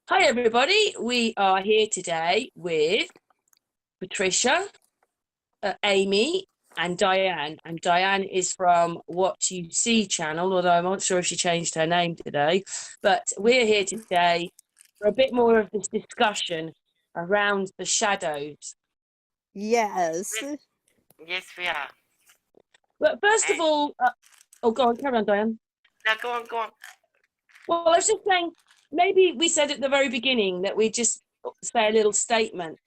Hi, everybody. We are here today with Patricia, Amy, and Diane. And Diane is from What You See channel, although I'm not sure if she changed her name today. But we're here today for a bit more of this discussion around the shadows. Yes. Yes, we are. But first of all, oh, go on, carry on, Diane. Now go on, go on. Well, I was just saying, maybe we said at the very beginning that we just say a little statement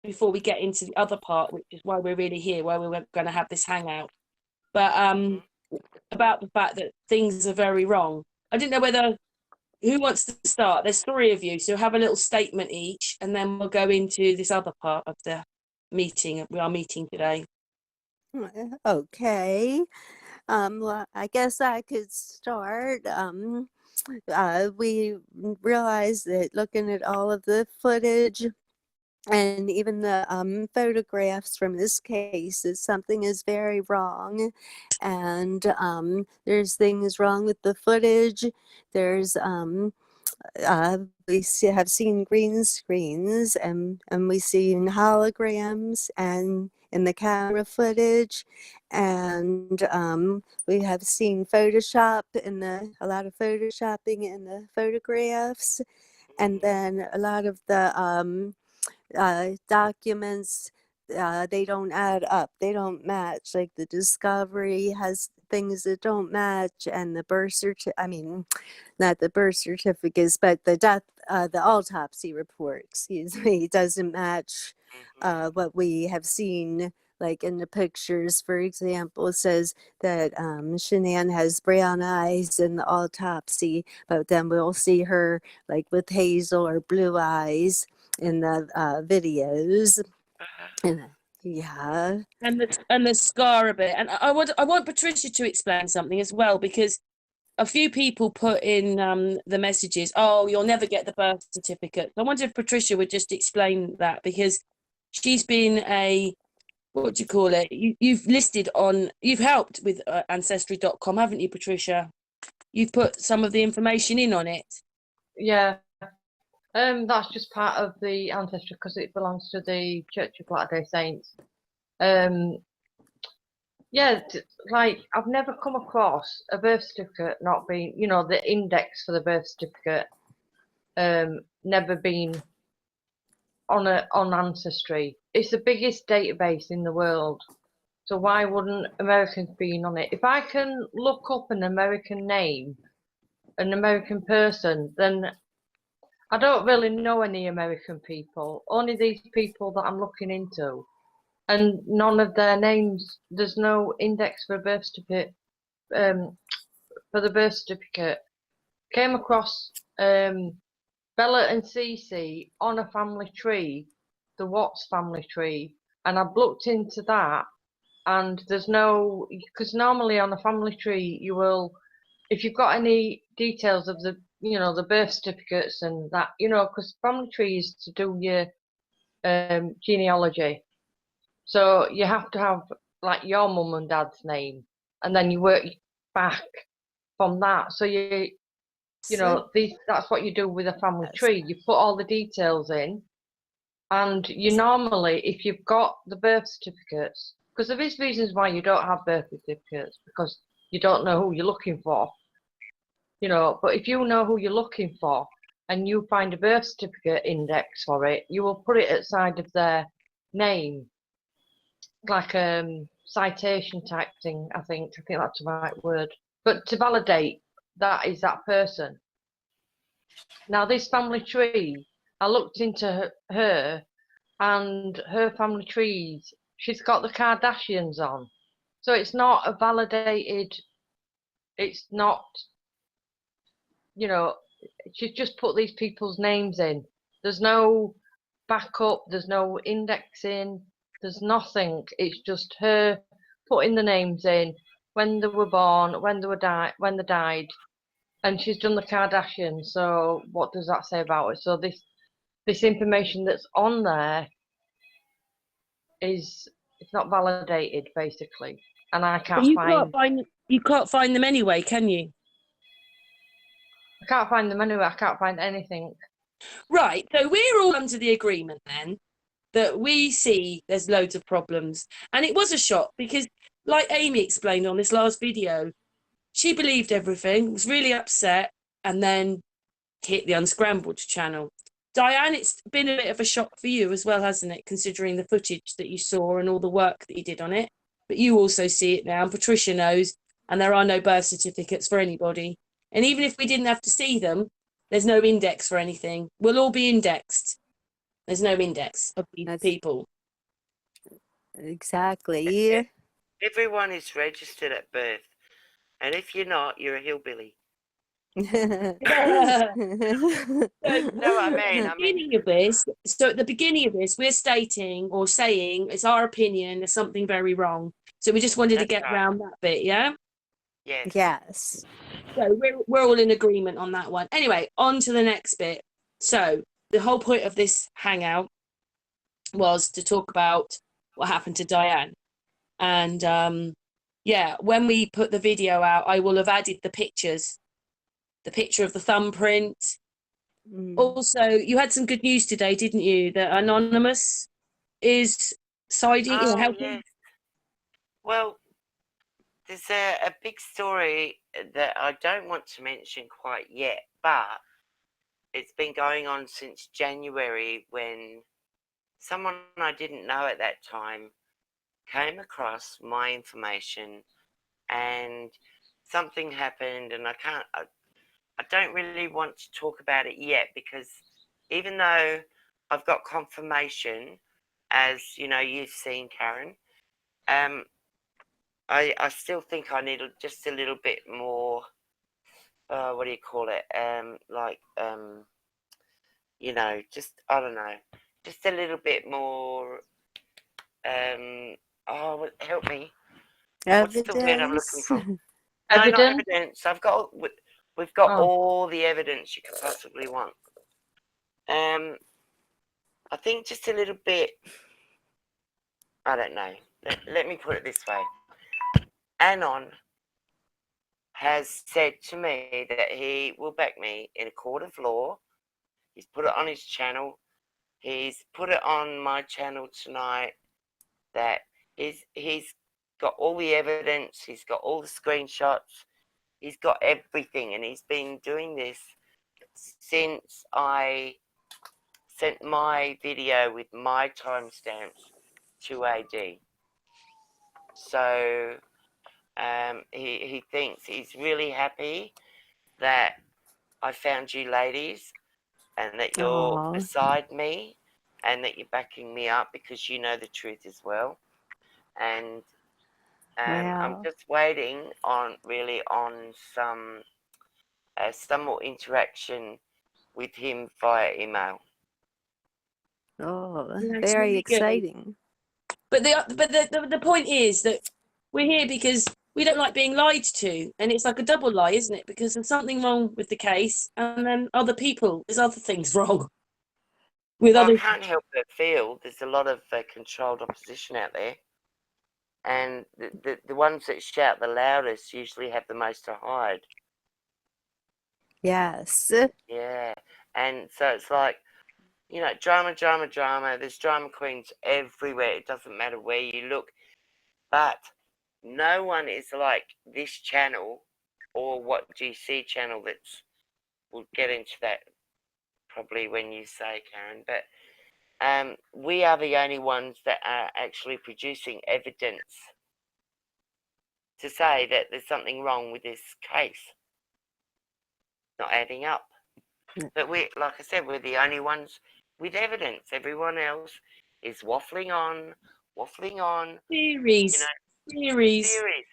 before we get into the other part, which is why we're really here, why we're going to have this hangout. But about the fact that things are very wrong. I didn't know whether who wants to start. There's three of you, so have a little statement each, and then we'll go into this other part of the meeting. We are meeting today. Okay. Well, I guess I could start. We realized that looking at all of the footage and even the photographs from this case, that something is very wrong, and there's things wrong with the footage. There's we have seen green screens, and we've seen holograms and in the camera footage, and we have seen Photoshop a lot of photoshopping in the photographs, and then a lot of the documents, they don't add up, they don't match. Like the discovery has things that don't match, and the not the birth certificates, but the death, the autopsy report, excuse me, doesn't match what we have seen. Like in the pictures, for example, it says that Shanann has brown eyes in the autopsy, but then we'll see her like with hazel or blue eyes in the videos. Yeah. And the scar a bit. And I want Patricia to explain something as well, because a few people put in the messages, oh, you'll never get the birth certificate. I wonder if Patricia would just explain that, because she's been what do you call it? You've helped with ancestry.com, haven't you, Patricia? You've put some of the information in on it. Yeah. That's just part of the ancestry because it belongs to the Church of Latter-day Saints. Yeah, like I've never come across a birth certificate not being, the index for the birth certificate, never been on Ancestry. It's the biggest database in the world, so why wouldn't Americans be on it? If I can look up an American name, an American person, then I don't really know any American people, only these people that I'm looking into. And none of their names, there's no index for a birth certificate, for the birth certificate. Came across Bella and Cece on a family tree, the Watts family tree, and I've looked into that, and there's no, because normally on a family tree you will, if you've got any details of the, the birth certificates and that, because family tree is to do your genealogy. So you have to have like your mum and dad's name, and then you work back from that. So that's what you do with a family tree. You put all the details in, and you normally, if you've got the birth certificates, because there is reasons why you don't have birth certificates, because you don't know who you're looking for. But if you know who you're looking for and you find a birth certificate index for it, you will put it at the side of their name, like citation type thing. I think that's the right word. But to validate that is that person. Now this family tree, I looked into her and her family trees. She's got the Kardashians on, so it's not a validated. It's not. She's just put these people's names in. There's no backup, there's no indexing, there's nothing. It's just her putting the names in, when they were born, when they died, and she's done the Kardashians. So what does that say about it? So this information that's on there it's not validated, basically, and I can't You can't find them anyway, can you? I can't find them anywhere. I can't find anything. Right. So we're all under the agreement then that we see there's loads of problems. And it was a shock because, like Amy explained on this last video, she believed everything, was really upset, and then hit the unscrambled channel. Diane, it's been a bit of a shock for you as well, hasn't it, considering the footage that you saw and all the work that you did on it? But you also see it now, and Patricia knows, and there are no birth certificates for anybody. And even if we didn't have to see them, there's no index for anything. We'll all be indexed. There's no index of these That's people. exactly. Everyone is registered at birth, and if you're not, you're a hillbilly. So, No, I mean, at the beginning of this, we're stating or saying it's our opinion, there's something very wrong. So we just wanted to that's get right. around that bit, yeah? Yes. Yes. So we're all in agreement on that one. Anyway, on to the next bit. So the whole point of this hangout was to talk about what happened to Diane. And yeah, when we put the video out, I will have added the pictures, the picture of the thumbprint. Also, you had some good news today, didn't you? That Anonymous is siding, Oh, helping. yes. Well, there's a big story that I don't want to mention quite yet, but it's been going on since January when someone I didn't know at that time came across my information and something happened, and I don't really want to talk about it yet because even though I've got confirmation, as you know, you've seen, Karen, I still think I need just a little bit more. What do you call it? You know, just I don't know, just a little bit more. Oh, help me. What's the word I'm looking Evidence. for? No, not Evidence? evidence. We've got Oh. all the evidence you could possibly want. I think just a little bit. I don't know. Let me put it this way. Anon has said to me that he will back me in a court of law. He's put it on his channel. He's put it on my channel tonight. That he's got all the evidence. He's got all the screenshots. He's got everything, and he's been doing this since I sent my video with my timestamps to AD. So he thinks he's really happy that I found you ladies and that you're Aw. beside me and that you're backing me up because you know the truth as well. And I'm Wow. just waiting on some more interaction with him via email. Oh, That's very really good. exciting. But the point is that we're here because we don't like being lied to, and it's like a double lie, isn't it? Because there's something wrong with the case, and then there's other things wrong with Well, I other. can't help but feel there's a lot of controlled opposition out there, and the ones that shout the loudest usually have the most to hide. Yes. Yeah, and so it's like, you know, drama, drama, drama. There's drama queens everywhere. It doesn't matter where you look, but no one is like this channel or what GC channel that's. We'll get into that probably when you say, Karen, but we are the only ones that are actually producing evidence to say that there's something wrong with this case. Not adding up. But like I said, we're the only ones with evidence. Everyone else is waffling on, Theories. you know, Theories. theories,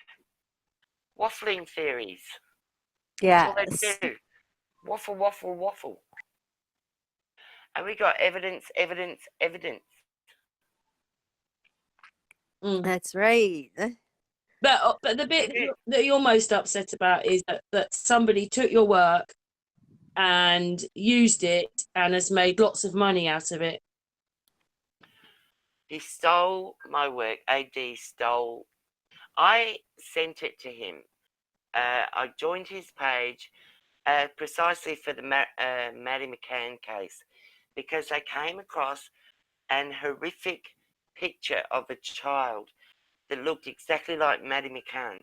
waffling theories. That's all they Yes. do. Waffle, waffle, waffle. And we got evidence, evidence, evidence. That's right. But the bit that you're most upset about is that somebody took your work and used it and has made lots of money out of it. He stole my work. AD stole. I sent it to him. I joined his page precisely for the Maddie McCann case, because they came across an horrific picture of a child that looked exactly like Maddie McCann.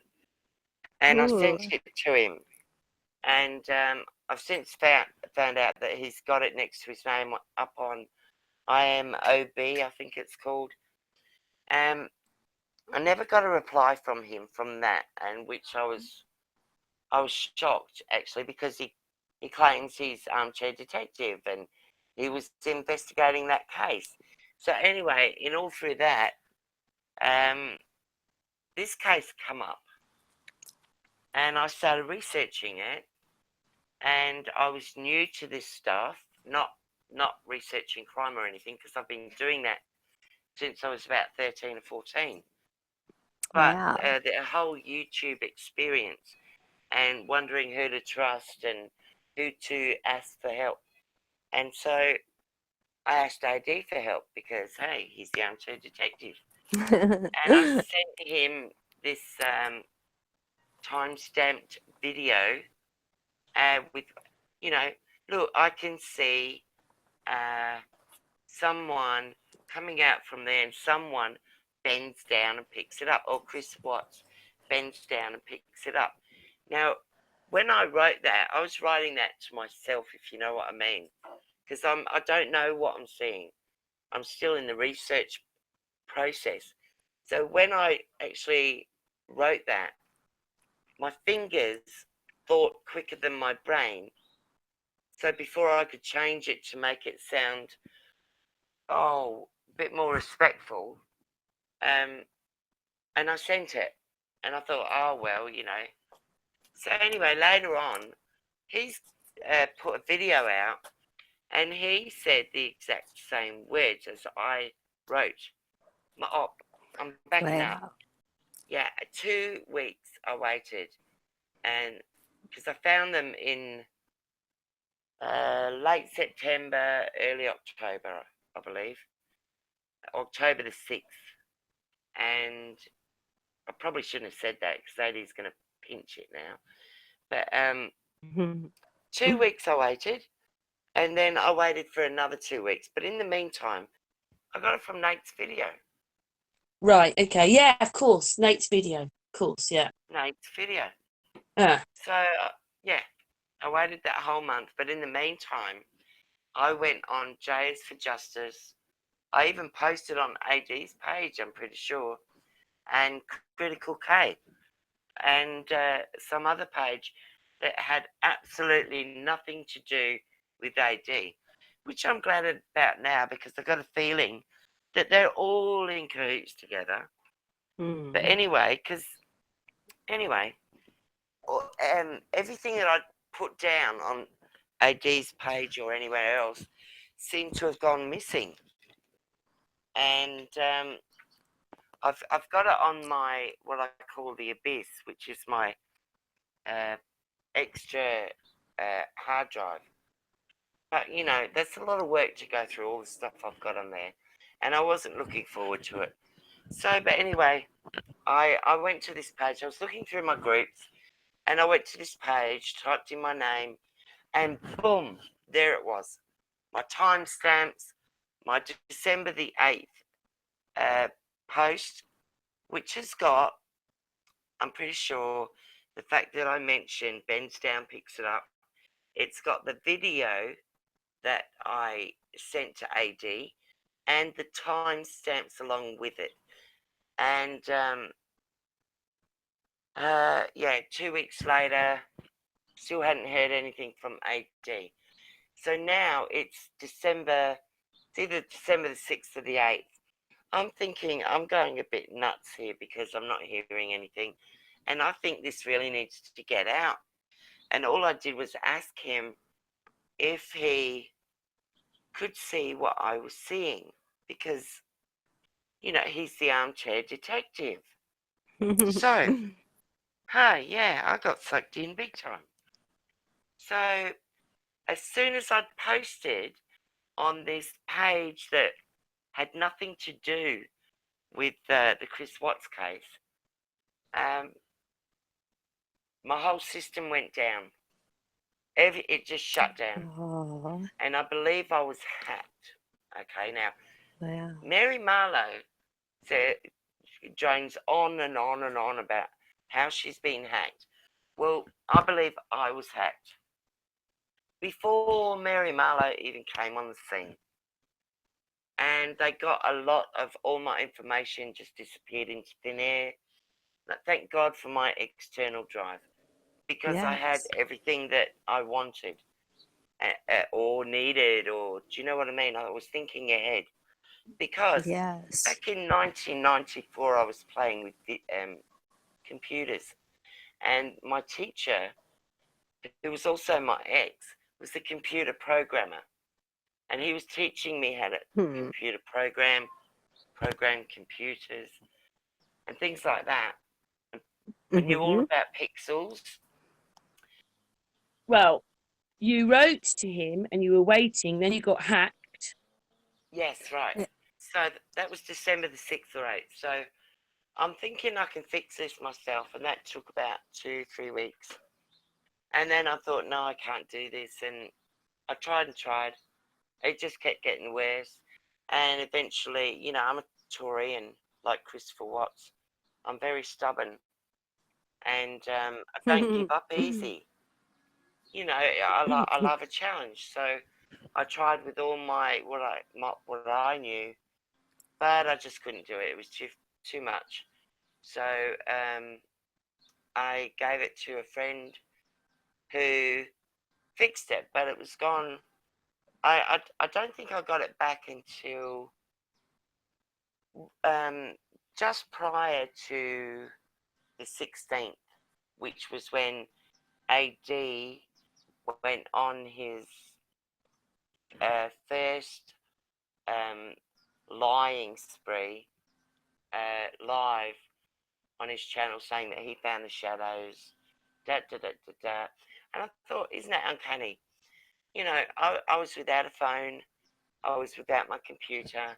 And I sent Ooh. it to him. And I've since found out that he's got it next to his name up on IMOB, I think it's called. I never got a reply from him from that, and which I was shocked actually, because he claims he's armchair detective and he was investigating that case. So anyway, in all through that, this case come up, and I started researching it, and I was new to this stuff, not researching crime or anything, because I've been doing that since I was about 13 or 14. But Wow. the whole YouTube experience and wondering who to trust and who to ask for help. And so I asked AD for help because, hey, he's the armchair detective. And I sent him this time-stamped video with, look, I can see someone coming out from there, and someone bends down and picks it up, or Chris Watts bends down and picks it up. Now, when I wrote that, I was writing that to myself, if you know what I mean, because I don't know what I'm seeing. I'm still in the research process. So when I actually wrote that, my fingers thought quicker than my brain. So before I could change it to make it sound, a bit more respectful, and I sent it, and I thought, oh well, So anyway, later on, he's put a video out, and he said the exact same words as I wrote. I'm back now. Wow. Yeah, 2 weeks I waited, and because I found them in late September, early October, I believe, October the 6th, and I probably shouldn't have said that because Sadie's going to pinch it now. But 2 weeks I waited, and then I waited for another 2 weeks. But in the meantime, I got it from Nate's video. Right, okay. Yeah, of course. Nate's video. Of course, yeah. Nate's video. Ah. So, yeah, I waited that whole month. But in the meantime, I went on J's for Justice. I even posted on AD's page, I'm pretty sure, and Critical K, and some other page that had absolutely nothing to do with AD, which I'm glad about now, because I've got a feeling that they're all in cahoots together. But anyway, everything that I put down on AD's page or anywhere else seemed to have gone missing. And I've got it on my, what I call the Abyss, which is my extra hard drive. But that's a lot of work to go through all the stuff I've got on there, and I wasn't looking forward to it. So, but anyway, I went to this page. I was looking through my groups, and I went to this page, typed in my name, and boom, there it was. My timestamps, my December the 8th post, which has got, I'm pretty sure, the fact that I mentioned bends down, picks it up. It's got the video that I sent to AD and the timestamps along with it. And yeah, 2 weeks later, still hadn't heard anything from AD. So now it's either December the 6th or the 8th. I'm thinking I'm going a bit nuts here because I'm not hearing anything. And I think this really needs to get out. And all I did was ask him if he could see what I was seeing, because, he's the armchair detective. So, yeah, I got sucked in big time. So, as soon as I'd posted on this page that had nothing to do with the Chris Watts case, my whole system went down. It just shut down. Oh, And I believe I was hacked. Okay, now, wow. Mary Marlowe said, Jones on and on and on about how she's been hacked. Well, I believe I was hacked before Mary Marlowe even came on the scene. And they got a lot of all my information just disappeared into thin air. Thank God for my external drive, because I had Yes. everything that I wanted or needed, or do you know what I mean? I was thinking ahead, because Yes. back in 1994 I was playing with the, computers, and my teacher, who was also my ex, was the computer programmer, and he was teaching me how to computer program computers and things like that. I knew all about pixels. Well, you wrote to him and you were waiting, then you got hacked. Yes, right. Yeah. So that was December the 6th or 8th. So I'm thinking I can fix this myself, and that took about 2-3 weeks. And then I thought, no, I can't do this, and I tried and tried. It just kept getting worse, and eventually, you know, I'm a Tory, and like Christopher Watts, I'm very stubborn, and I don't give up easy. You know, I love a challenge, so I tried with all what I knew, but I just couldn't do it. It was too much. So I gave it to a friend who fixed it, but it was gone. I don't think I got it back until just prior to the 16th, which was when AD went on his first lying spree live on his channel, saying that he found the shadows, da da da da da. And I thought, isn't that uncanny? You know, I was without a phone, I was without my computer,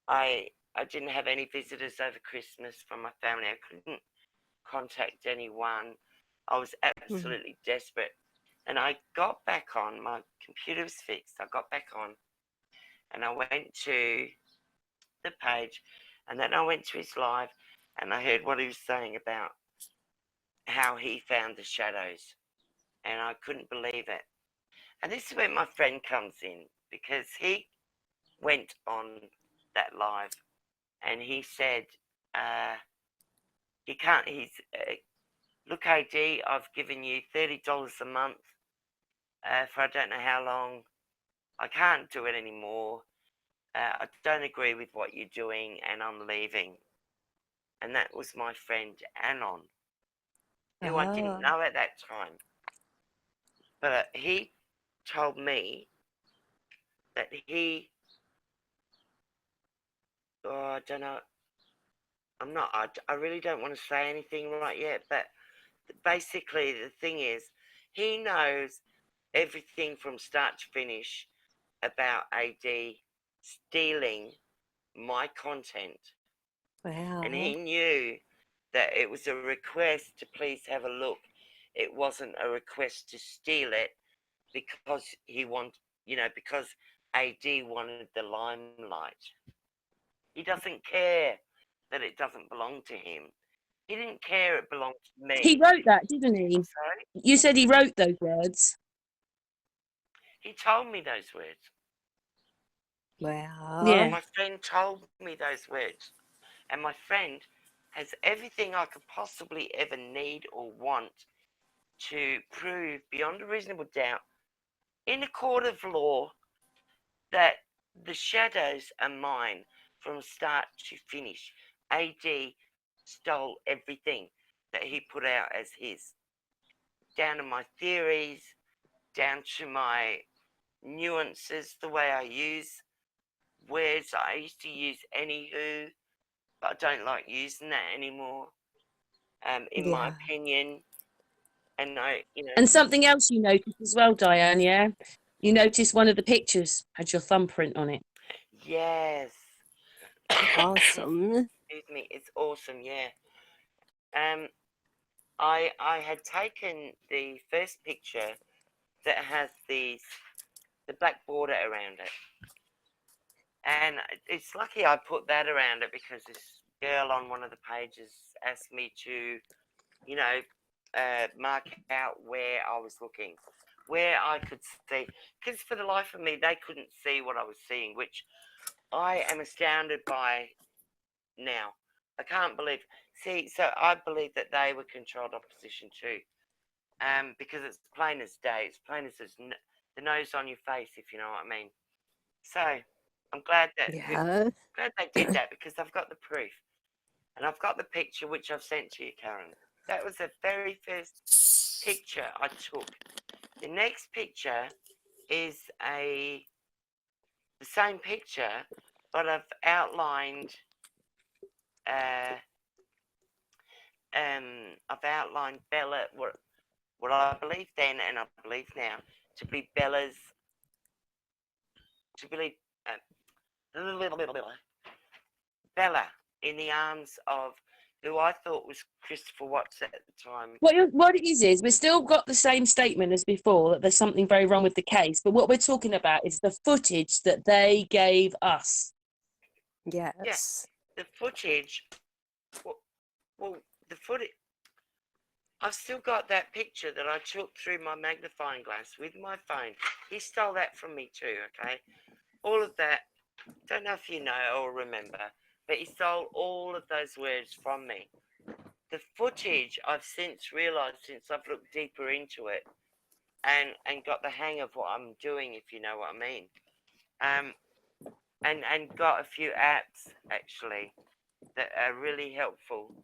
I didn't have any visitors over Christmas from my family, I couldn't contact anyone, I was absolutely desperate. And I got back on, my computer was fixed, I got back on, and I went to the page, and then I went to his live, and I heard what he was saying about how he found the shadows, and I couldn't believe it. And this is where my friend comes in, because he went on that live, and he said, he can't, he's, look, AD, I've given you $30 a month for I don't know how long. I can't do it anymore. I don't agree with what you're doing, and I'm leaving. And that was my friend Anon, who I didn't know at that time. But he told me that I don't know, I really don't want to say anything right yet, but basically the thing is, he knows everything from start to finish about AD stealing my content. Wow. And he knew that it was a request to please have a look. It wasn't a request to steal it, because because AD wanted the limelight. He doesn't care that it doesn't belong to him. He didn't care it belonged to me. He wrote that, didn't he? I'm sorry? You said he wrote those words. He told me those words. Wow. Yeah. My friend told me those words. And my friend has everything I could possibly ever need or want to prove beyond a reasonable doubt in a court of law that the shadows are mine from start to finish. AD stole everything that he put out as his, down to my theories, down to my nuances, the way I use words. I used to use anywho, but I don't like using that anymore, in my opinion. And And something else you noticed as well, Diane, yeah? You noticed one of the pictures had your thumbprint on it. yes. Awesome. Excuse me, it's awesome, yeah. I had taken the first picture that has the black border around it. And it's lucky I put that around it because this girl on one of the pages asked me to, you know, mark out where I was looking, where I could see. Because for the life of me, they couldn't see what I was seeing, which I am astounded by now. I can't believe. See, so I believe that they were controlled opposition too, because it's plain as day. It's plain as the nose on your face, if you know what I mean. So I'm glad that Yeah. glad they did that because I've got the proof, and I've got the picture which I've sent to you, Karen. That was the very first picture I took. The next picture is the same picture, but I've outlined Bella, what I believe then and I believe now to be Bella's, to believe Bella in the arms of who I thought was Christopher Watts at the time. What it is we've still got the same statement as before, that there's something very wrong with the case. But what we're talking about is the footage that they gave us. Yes. The footage. Well, the footage. I've still got that picture that I took through my magnifying glass with my phone. He stole that from me too, okay? All of that, don't know if you know or remember, but he stole all of those words from me. The footage I've since realised, since I've looked deeper into it and got the hang of what I'm doing, if you know what I mean. And got a few apps, actually, that are really helpful.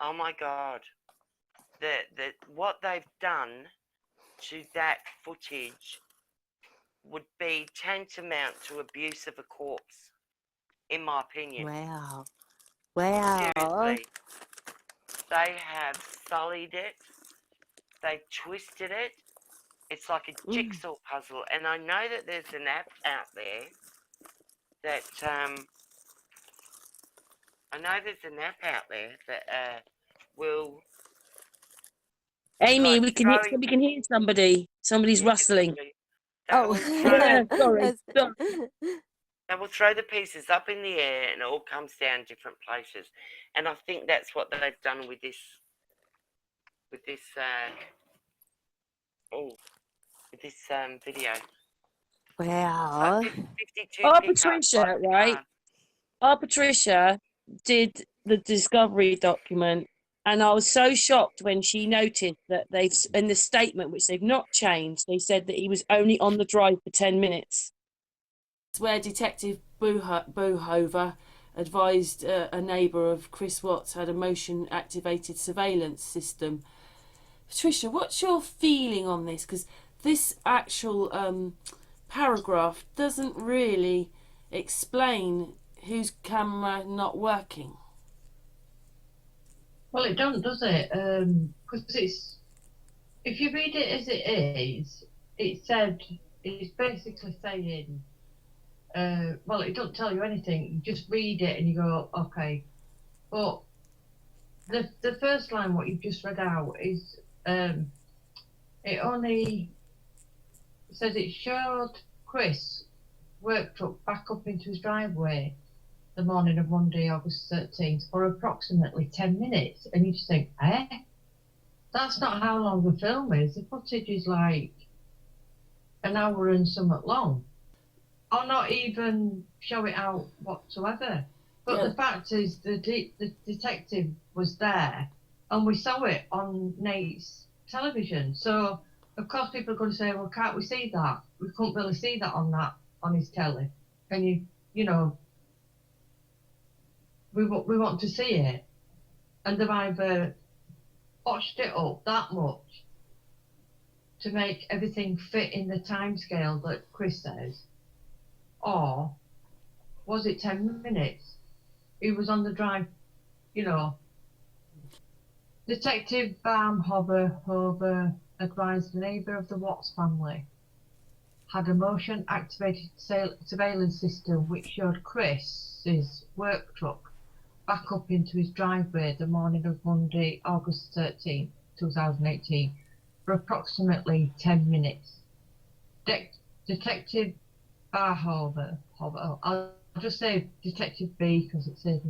Oh my God. What they've done to that footage would be tantamount to abuse of a corpse, in my opinion. Wow. Wow. Seriously. They have sullied it. They twisted it. It's like a jigsaw puzzle. And I know that there's an app out there that will. Amy, Like we can hear somebody. Somebody's rustling. Oh. Sorry. They will throw the pieces up in the air and it all comes down different places. And I think that's what they've done with this video. Wow. It's like 52 Our pickups, Patricia, like the right? car. Our Patricia did the discovery document, and I was so shocked when she noticed that they've, in the statement, which they've not changed, they said that he was only on the drive for 10 minutes. It's where Detective Bohover advised a neighbour of Chris Watts had a motion-activated surveillance system. Patricia, what's your feeling on this? Because this actual paragraph doesn't really explain whose camera not working. Well, it don't, does it? Because it's, if you read it as it is, it's basically saying, well, it don't tell you anything. You just read it and you go, okay. But the first line, what you've just read out, is it only says it showed Chris work truck back up into his driveway the morning of Monday, August 13th, for approximately 10 minutes. And you just think, that's not how long the film is. The footage is like an hour and something long, or not even show it out whatsoever. But the fact is, the detective was there, and we saw it on Nate's television. So of course people are going to say, well, can't we see that? We couldn't really see that on his telly. And you know, we want to see it, and they've either botched it up that much to make everything fit in the timescale that Chris says, or was it 10 minutes? He was on the drive, you know. Detective Hover advised the neighbour of the Watts family had a motion-activated surveillance system which showed Chris's work truck back up into his driveway the morning of Monday, August 13, 2018, for approximately 10 minutes. Detective Barhover, I'll just say Detective B because it says,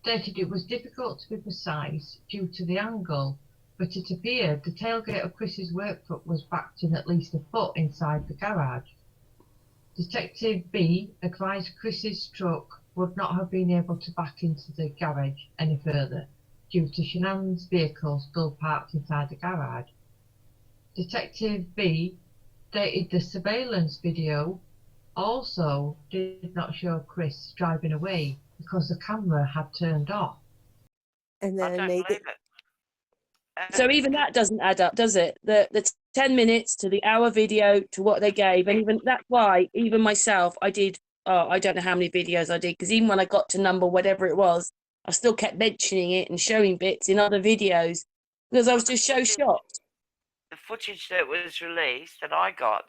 stated it was difficult to be precise due to the angle, but it appeared the tailgate of Chris's work truck was backed in at least a foot inside the garage. Detective B advised Chris's truck would not have been able to back into the garage any further due to Shanann's vehicle still parked inside the garage. Detective B stated the surveillance video also did not show Chris driving away because the camera had turned off. And I then don't make believe it. it. So even that doesn't add up, does it? The 10 minutes to the hour video to what they gave, and even that's why even myself, I did. Oh, I don't know how many videos I did, because even when I got to number whatever it was, I still kept mentioning it and showing bits in other videos because I was just so shocked. The footage that was released that I got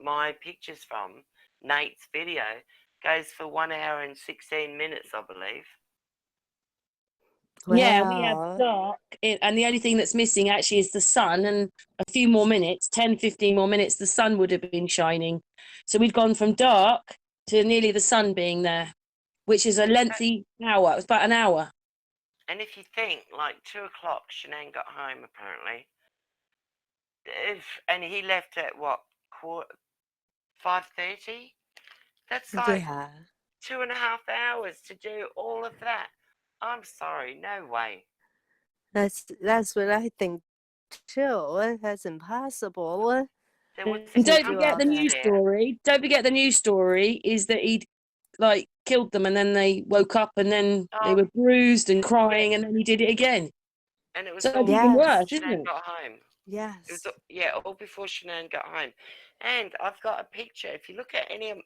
my pictures from Nate's video goes for 1 hour and 16 minutes, I believe. Yeah, we have Well, dark, and the only thing that's missing actually is the sun, and a few more minutes, 10, 15 more minutes, the sun would have been shining. So we'd gone from dark to nearly the sun being there, which is a lengthy hour. It was about an hour. And if you think, like 2 o'clock, Shanann got home apparently. And he left at what, 5:30? That's like yeah. 2.5 hours to do all of that. I'm sorry, no way. That's what I think too. That's impossible There was And a to don't do company forget all the that. news there, story. Don't forget the news story is that he'd like killed them, and then they woke up, and then they were bruised and crying, and then he did it again. and it was So it's all even before Yes. worse, isn't Shanann it? got home. It was, Yes. yeah, all before Shanann got home. And I've got a picture. If you look at any of,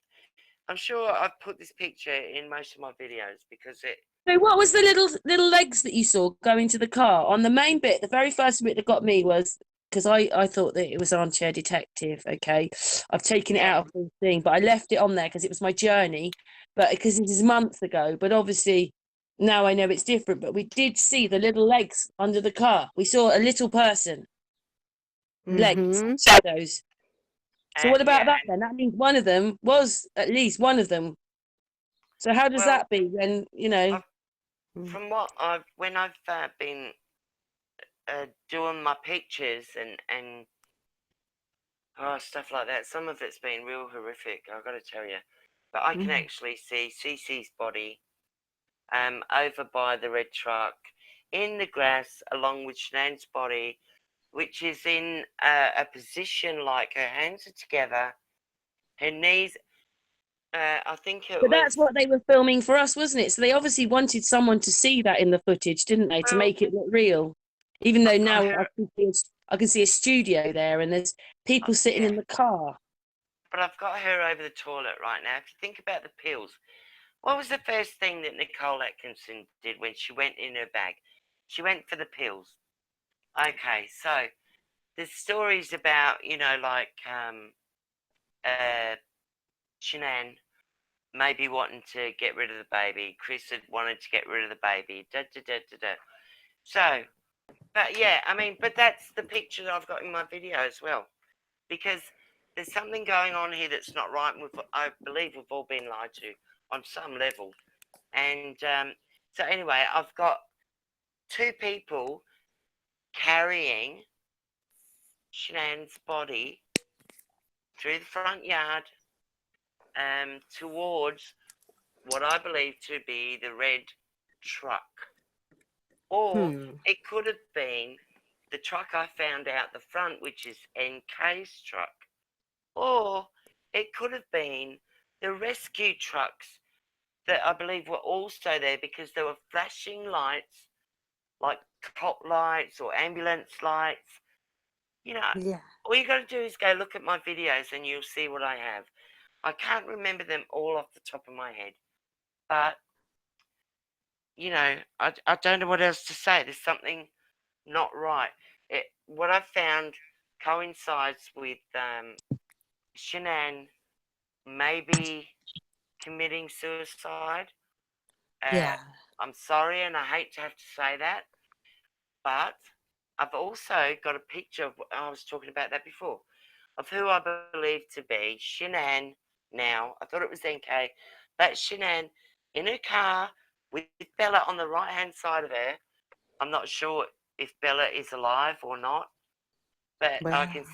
I'm sure I've put this picture in most of my videos because it. So what was the little legs that you saw going to the car on the main bit? The very first bit that got me was because I thought that it was Armchair Detective. Okay, I've taken it Yeah, out of the thing, but I left it on there because it was my journey. But because this is months ago, but obviously now I know it's different. But we did see the little legs under the car. We saw a little person, legs, Mm-hmm. shadows. So what yeah. about that then? That means one of them was at least one of them. So how does Well, that be when I've, from what when I've been doing my pictures and stuff like that, some of it's been real horrific. I've got to tell you, but I can actually see Cece's body over by the red truck in the grass along with Shanann's body, which is in a position like her hands are together, her knees. I think it But was. that's what they were filming for us, wasn't it? So they obviously wanted someone to see that in the footage, didn't they, to Well, make it look real? Even though I've got now her. I can see a studio there, and there's people sitting Yeah, in the car. but I've got her over the toilet right now. If you think about the pills, what was the first thing that Nicole Atkinson did when she went in her bag? She went for the pills. Okay, so there's stories about, like Shanann maybe wanting to get rid of the baby. Chris had wanted to get rid of the baby. Da, da, da, da, da. So, but yeah, I mean, but that's the picture that I've got in my video as well. Because there's something going on here that's not right. And I believe we've all been lied to on some level. And so anyway, I've got two people carrying Shanann's body through the front yard towards what I believe to be the red truck. Or it could have been the truck I found out the front, which is NK's truck. Or it could have been the rescue trucks that I believe were also there because there were flashing lights like cop lights or ambulance lights. Yeah. All you got to do is go look at my videos and you'll see what I have. I can't remember them all off the top of my head, but I don't know what else to say. There's something not right. What I've found coincides with Shanann maybe committing suicide. Yeah. I'm sorry, and I hate to have to say that, but I've also got a picture of, I was talking about that before, of who I believe to be Shanann now. I thought it was NK. That's Shanann in her car with Bella on the right hand side of her. I'm not sure if Bella is alive or not, but Wow. I can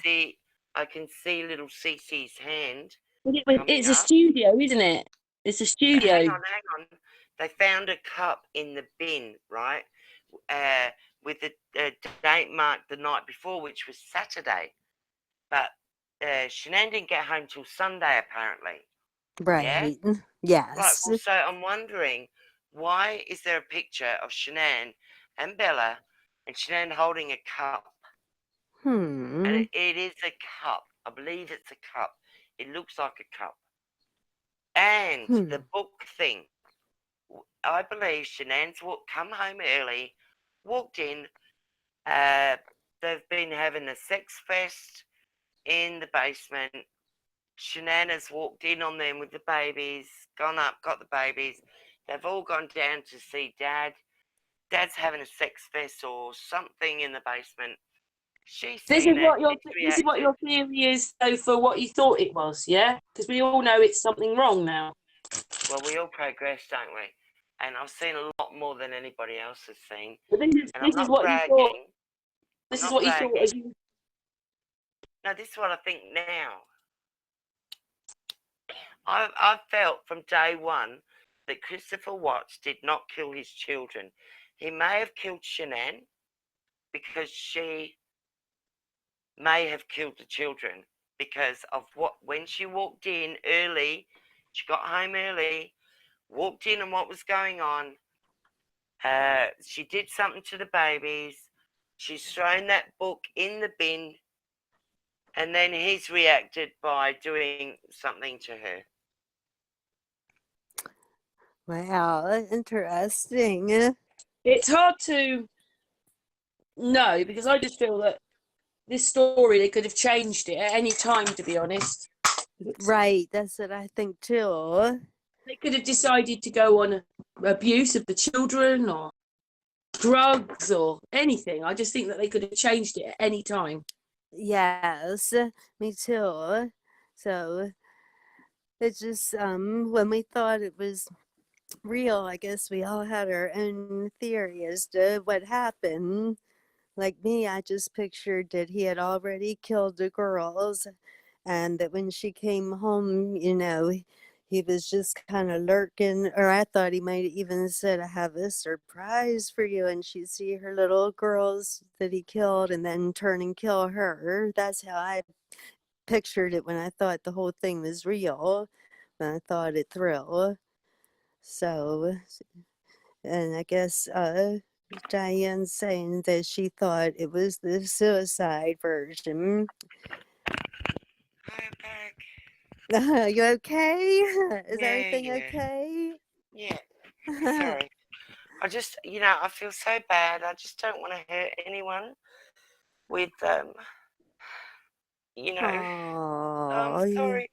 see little Cece's hand It's coming a up. studio, isn't it? It's a But studio. hang on. They found a cup in the bin, right? Uh, with the date marked the night before, which was Saturday. But Shanann didn't get home till Sunday, apparently. Yeah? Right. Right. Yes. Well, so I'm wondering, why is there a picture of Shanann and Bella and Shanann holding a cup? And Hmm. it is a cup. I believe it's a cup. It looks like a cup. And Hmm. the book thing. I believe Shanann's come home early, walked in. They've been having a sex fest in the basement. Shanann has walked in on them with the babies, gone up, got the babies. They've all gone down to see Dad. Dad's having a sex fest or something in the basement. She's seen it. She's This is what reacted. your theory is, though, for what you thought it was, yeah? Because we all know it's something wrong now. Well, we all progress, don't we? And I've seen a lot more than anybody else has seen. But And I'm this is not what you thought. bragging. I'm This is not what you thought bragging. as you. No, this is what I think now. I've felt from day one that Christopher Watts did not kill his children. He may have killed Shanann because she may have killed the children because of when she walked in early, she got home early, walked in and what was going on. She did something to the babies. She's thrown that book in the bin, and then he's reacted by doing something to her. Wow. Interesting. It's hard to know because I just feel that this story, they could have changed it at any time, to be honest. Right. That's what I think too. They could have decided to go on abuse of the children or drugs or anything. I just think that they could have changed it at any time. Yes. Me too. So it's just when we thought it was real, I guess we all had our own theory as to what happened. Like me, I just pictured that he had already killed the girls and that when she came home, he was just kind of lurking, or I thought he might even said, I have a surprise for you. And she'd see her little girls that he killed and then turn and kill her. That's how I pictured it when I thought the whole thing was real, when I thought it through. So, and I guess Diane's saying that she thought it was the suicide version. Hi, back. You okay? Is Yeah, everything yeah, okay? yeah. Sorry. I just, I feel so bad. I just don't want to hurt anyone with, you know, I'm Oh, yeah. sorry.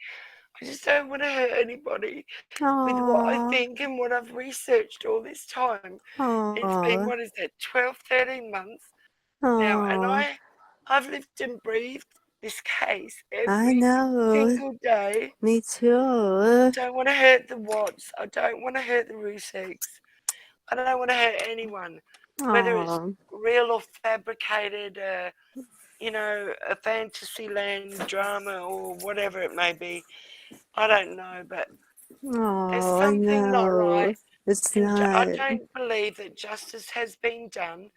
I just don't want to hurt anybody with what I Oh, think and what I've researched all this time. It's been, oh, what is it, 12, 13 months now, and oh. I've lived and breathed this case I every know. single day. Me I too. don't want to hurt the Watts. I don't want to hurt the Rusegs. I don't want to hurt anyone, whether it's Oh, real or fabricated, a fantasy land drama or whatever it may be. I don't know, but there's oh, I something not right. know. It's And I not. don't believe that justice has been done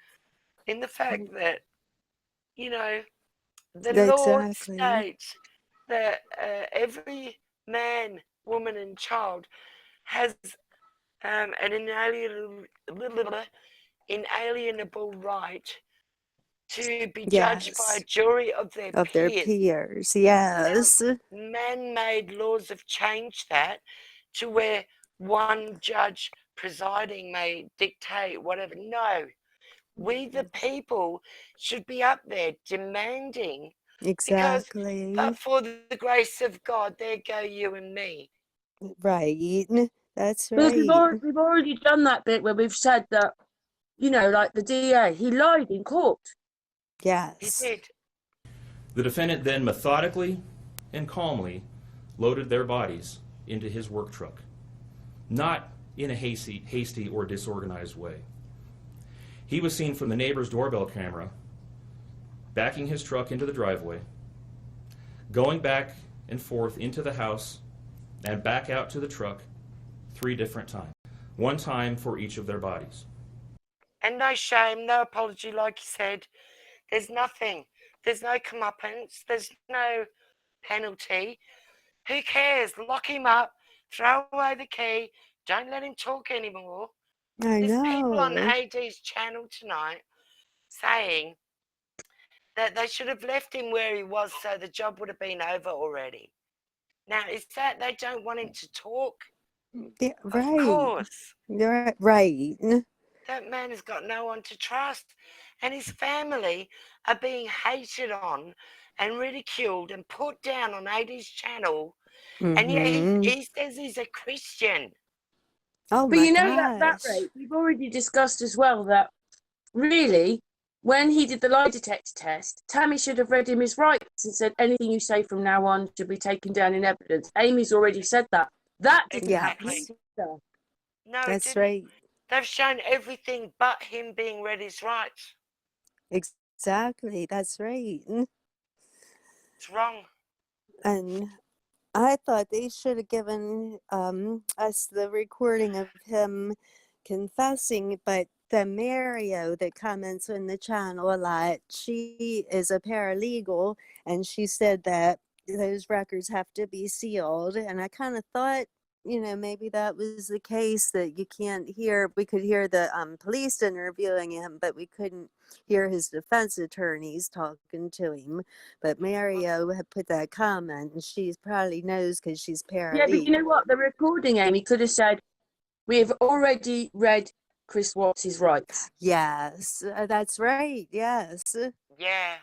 in the fact that, the law Exactly. states that every man, woman, and child has an inalienable right to be judged by a Yes. jury of their Of their peers. peers. Now, Yes. man-made laws have changed that to where one judge presiding may dictate whatever. No, we the people should be up there demanding, because but Exactly. for the grace of God, there go you and me. Right. That's Because right. we've already done that bit where we've said that, like the DA, he lied in court. He Yes. did. The defendant then methodically and calmly loaded their bodies into his work truck, not in a hasty or disorganized way. He was seen from the neighbor's doorbell camera backing his truck into the driveway, going back and forth into the house and back out to the truck 3 different times, one time for each of their bodies. And no shame, no apology, like you said. There's nothing. There's no comeuppance. There's no penalty. Who cares? Lock him up. Throw away the key. Don't let him talk anymore. I There's people on know. AD's channel tonight saying that they should have left him where he was so the job would have been over already. Now, is that they don't want him to talk? Yeah, Of right. course. You're right. That man has got no one to trust. And his family are being hated on and ridiculed and put down on AD's channel. And yet he says he's a Christian. Oh But my you know that gosh. rate, we've already discussed as well that really, when he did the lie detector test, Tammy should have read him his rights and said anything you say from now on should be taken down in evidence. Amy's already said that. That didn't happen. Exactly. either. No, it That's didn't. right. They've shown everything but him being read his rights. Exactly. That's right. It's wrong. And I thought they should have given us the recording of him confessing, but the Mario that comments on the channel a lot, she is a paralegal, and she said that those records have to be sealed. And I kind of thought, maybe that was the case, that you can't hear. We could hear the police interviewing him, but we couldn't hear his defense attorneys talking to him. But Mario had put that comment, and she probably knows because she's paralegal. Yeah, but you know what? The recording, Amy, could have said, we have already read Chris Watts' rights. Yes, that's right. Yes. Yeah,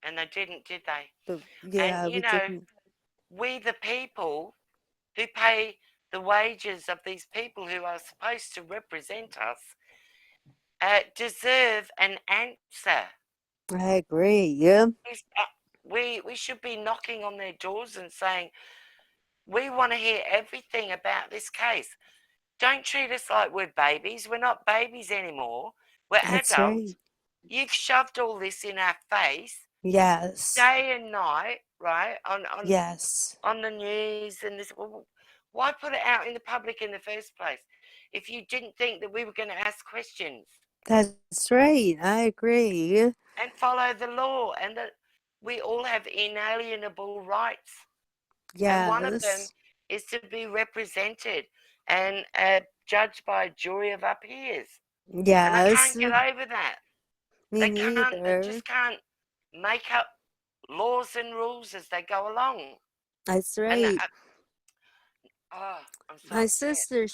and they didn't, did they? But yeah, and we didn't. we the people who pay the wages of these people who are supposed to represent us deserve an answer. I agree. Yeah. We should be knocking on their doors and saying, we want to hear everything about this case. Don't treat us like we're babies. We're not babies anymore. We're That's adults. right. You've shoved all this in our face Yes. day and night, right? Yes. On the news and this. Well, why put it out in the public in the first place if you didn't think that we were going to ask questions? That's right. I agree. And follow the law, and that we all have inalienable rights. Yes. And one of them is to be represented and judged by a jury of our peers. Yes. And I can't get over that. Me neither. They just can't make up laws and rules as they go along. That's And right. I'm so My upset. sister,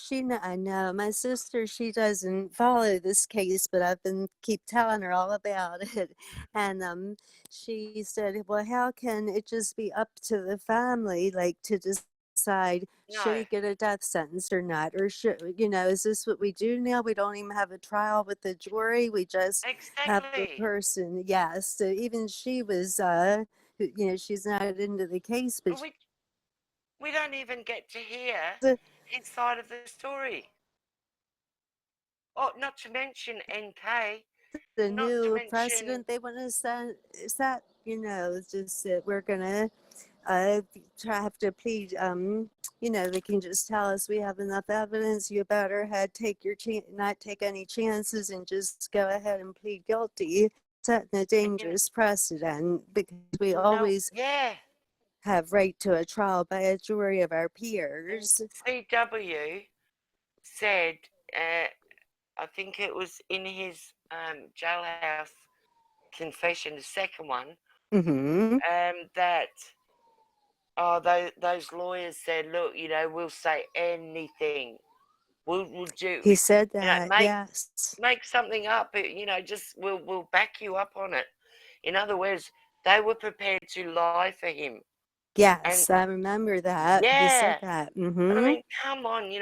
I know my sister, she doesn't follow this case, but I've been keep telling her all about it. And she said, well, how can it just be up to the family, like, to decide should he get a death sentence or not? Or should, is this what we do now? We don't even have a trial with the jury. We just have the person. Yes. So even she was, she's not into the case, but we don't even get to hear his side of the story. Oh, not to mention NK. The new president they want to set, just that we're going to have to plead, they can just tell us we have enough evidence. You better not take any chances and just go ahead and plead guilty. Setting a dangerous precedent, because we always have right to a trial by a jury of our peers. CW said, I think it was in his jailhouse confession, the second one, that those lawyers said, look, we'll say anything. We'll do. He said that, yes. Make something up. Just we'll back you up on it. In other words, they were prepared to lie for him. Yes, I remember that. Yeah. He said that. But I mean, come on,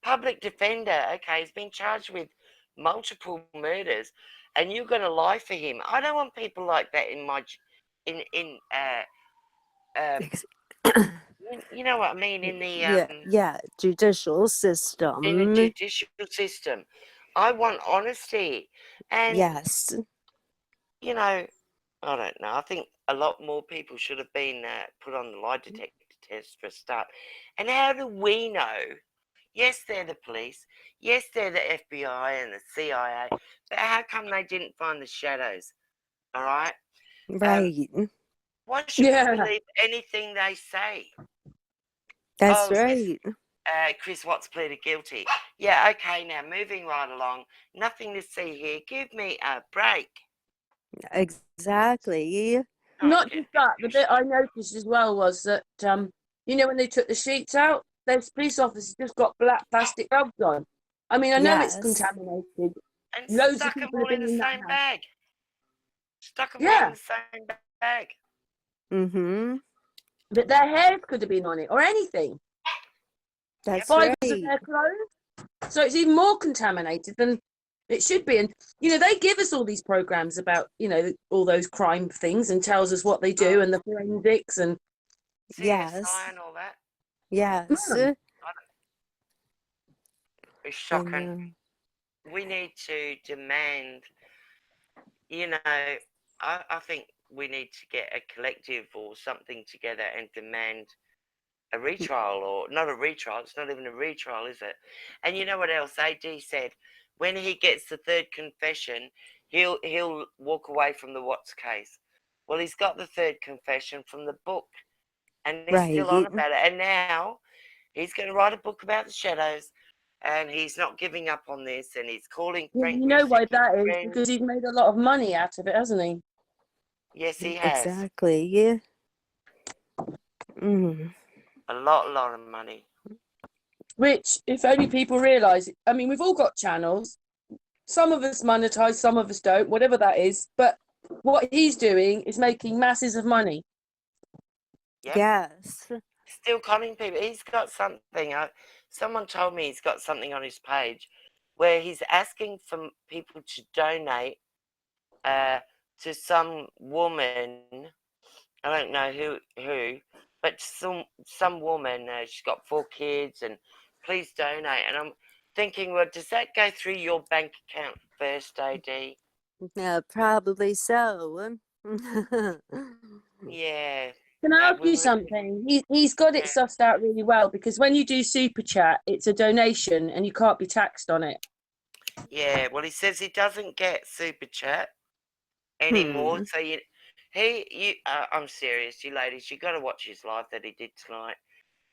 public defender. Okay, he's been charged with multiple murders, and you're going to lie for him. I don't want people like that in my you know what I mean, in the judicial in the system. judicial system. I want honesty, and Yes. you know, I don't know. I think a lot more people should have been put on the lie detector test for a start. And how do we know? Yes, they're the police. Yes, they're the FBI and the CIA. But how come they didn't find the shadows? All right. Right. Why should Yeah. we believe anything they say? That's Oh, yes. right. Chris Watts pleaded guilty. Yeah, okay, now moving right along. Nothing to see here. Give me a break. Exactly. Not just that, the bit I noticed as well was that, you know, when they took the sheets out, those police officers just got black plastic gloves on. I mean, I know it's Yes. contaminated. And Loads of stuck them people all have in been the in that same house. bag. Stuck them all Yeah, in the same bag. Mm-hmm. but their hairs could have been on it or anything. That's Fibers of right. their clothes. So it's even more contaminated than it should be. And, you know, they give us all these programs about, you know, all those crime things and tells us what they do and the forensics and Yes. CSI and all that. Yes. It's shocking. We need to demand, you know, I think we need to get a collective or something together and demand a retrial, or not a retrial. It's not even a retrial, is it? And you know what else? AD said when he gets the third confession, he'll walk away from the Watts case. Well, he's got the third confession from the book, and he's still on Right. about it. And now he's going to write a book about the shadows, and he's not giving up on this. And he's calling Frank you know why Music his that is, friend. because he's made a lot of money out of it, hasn't he? Yes, he has. Exactly. Mm. A lot of money. Which, if only people realise, I mean, we've all got channels. Some of us monetize, some of us don't, whatever that is. But what he's doing is making masses of money. Yep. Yes. Still conning people. He's got something. Someone told me he's got something on his page where he's asking for people to donate to some woman. I don't know who, but some woman. She's got 4 kids, and please donate. And I'm thinking, well, does that go through your bank account first, AD? Yeah, probably so. Yeah. Can I ask We you really, something? He's got it yeah. sussed out really well, because when you do super chat, it's a donation and you can't be taxed on it. Yeah, well, he says he doesn't get super chat anymore. So I'm serious, you ladies. You got to watch his live that he did tonight.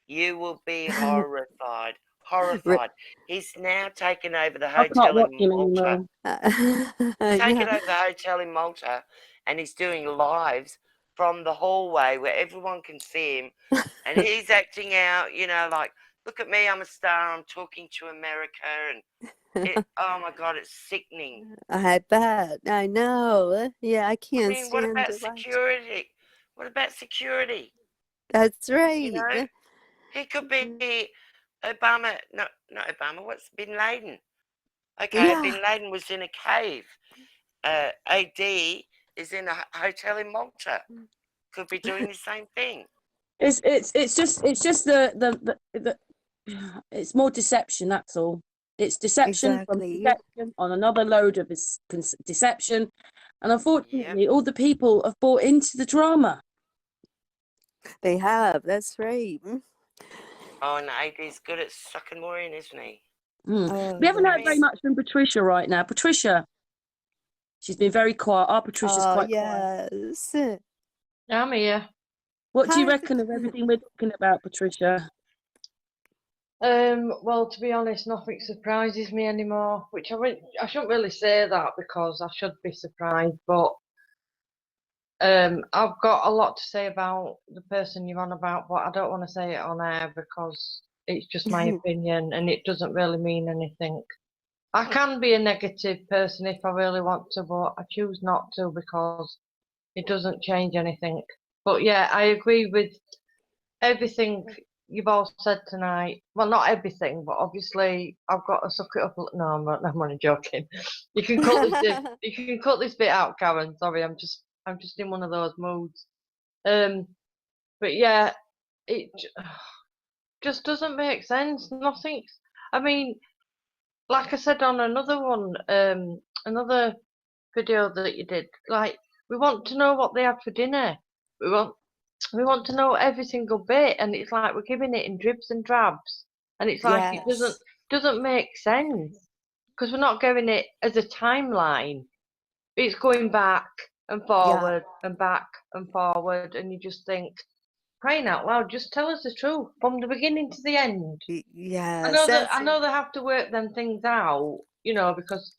You will be horrified. Horrified. He's now taken over the I can't hotel watch in him Malta. anymore. Taken Yeah. over the hotel in Malta, and he's doing lives from the hallway where everyone can see him, and he's acting out, you know, like, look at me, I'm a star, I'm talking to America, and oh my God, it's sickening. I bet. I know. Yeah, I I can't mean, what stand about to watch. security? What about security? That's You right. know, he could be Obama, not Obama, what's Bin Laden? Okay, Yeah, Bin Laden was in a cave. AD is in a hotel in Malta. Could be doing the same thing. It's just the it's more deception, that's all. It's deception from exactly. deception on another load of deception, and Yep. unfortunately all the people have bought into the drama. They have. That's right. Oh, and AD's good at sucking more in, isn't he? Oh, We haven't heard very yes. much from Patricia right now. Patricia, she's been very quiet. Our Patricia's Oh, quite quiet. yes. I'm here. What do you Hi, reckon of everything we're talking about, Patricia? Well, to be honest, nothing surprises me anymore. Which I shouldn't really say that because I should be surprised, but I've got a lot to say about the person you're on about, but I don't want to say it on air because it's just my opinion and it doesn't really mean anything. I can be a negative person if I really want to, but I choose not to because it doesn't change anything. But yeah, I agree with everything you've all said tonight. Well, not everything, but obviously I've got to suck it up. No, I'm only joking. You can cut this. You can cut this bit out, Karen. Sorry, I'm just in one of those moods. But yeah, it just doesn't make sense. Nothing. I mean, like I said on another one, another video that you did, like, we want to know what they had for dinner. We want to know every single bit, and it's like we're giving it in dribs and drabs, and it's like it doesn't make sense because we're not giving it as a timeline. It's going back and forward and back and forward, and you just think, crying out loud, just tell us the truth from the beginning to the end. Yes, I know they have to work them things out, you know, because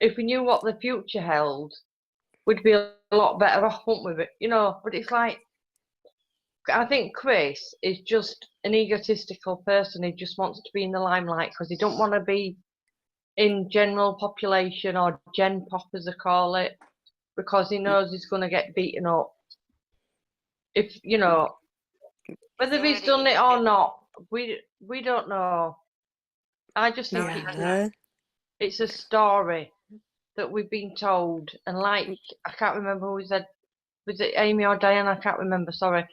if we knew what the future held, we'd be a lot better off, wouldn't we? You know, but it's like, I think Chris is just an egotistical person. He just wants to be in the limelight because he don't want to be in general population or gen pop, as they call it, because he knows he's going to get beaten up. If, you know, whether he's done it or not, we don't know. I just think it's a story that we've been told, and like, I can't remember who said, was it Amy or Diane? I can't remember, sorry,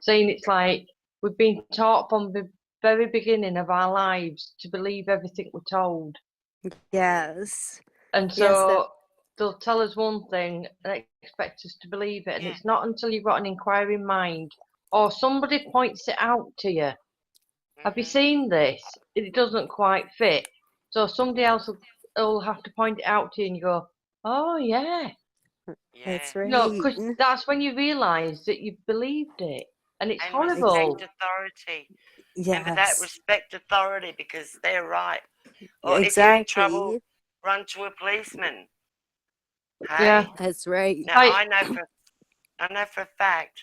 saying it's like we've been taught from the very beginning of our lives to believe everything we're told. Yes. And so they'll tell us one thing and expect us to believe it, and it's not until you've got an inquiring mind or somebody points it out to you. Have you seen this? It doesn't quite fit. So somebody else will have to point it out to you, and you go, oh yeah. That's right. No, because that's when you realise that you've believed it, and it's horrible. Respect authority. Remember that, respect authority, because they're right. Or if you're in trouble, run to a policeman. Hey? Yeah, that's right. Now I know for a fact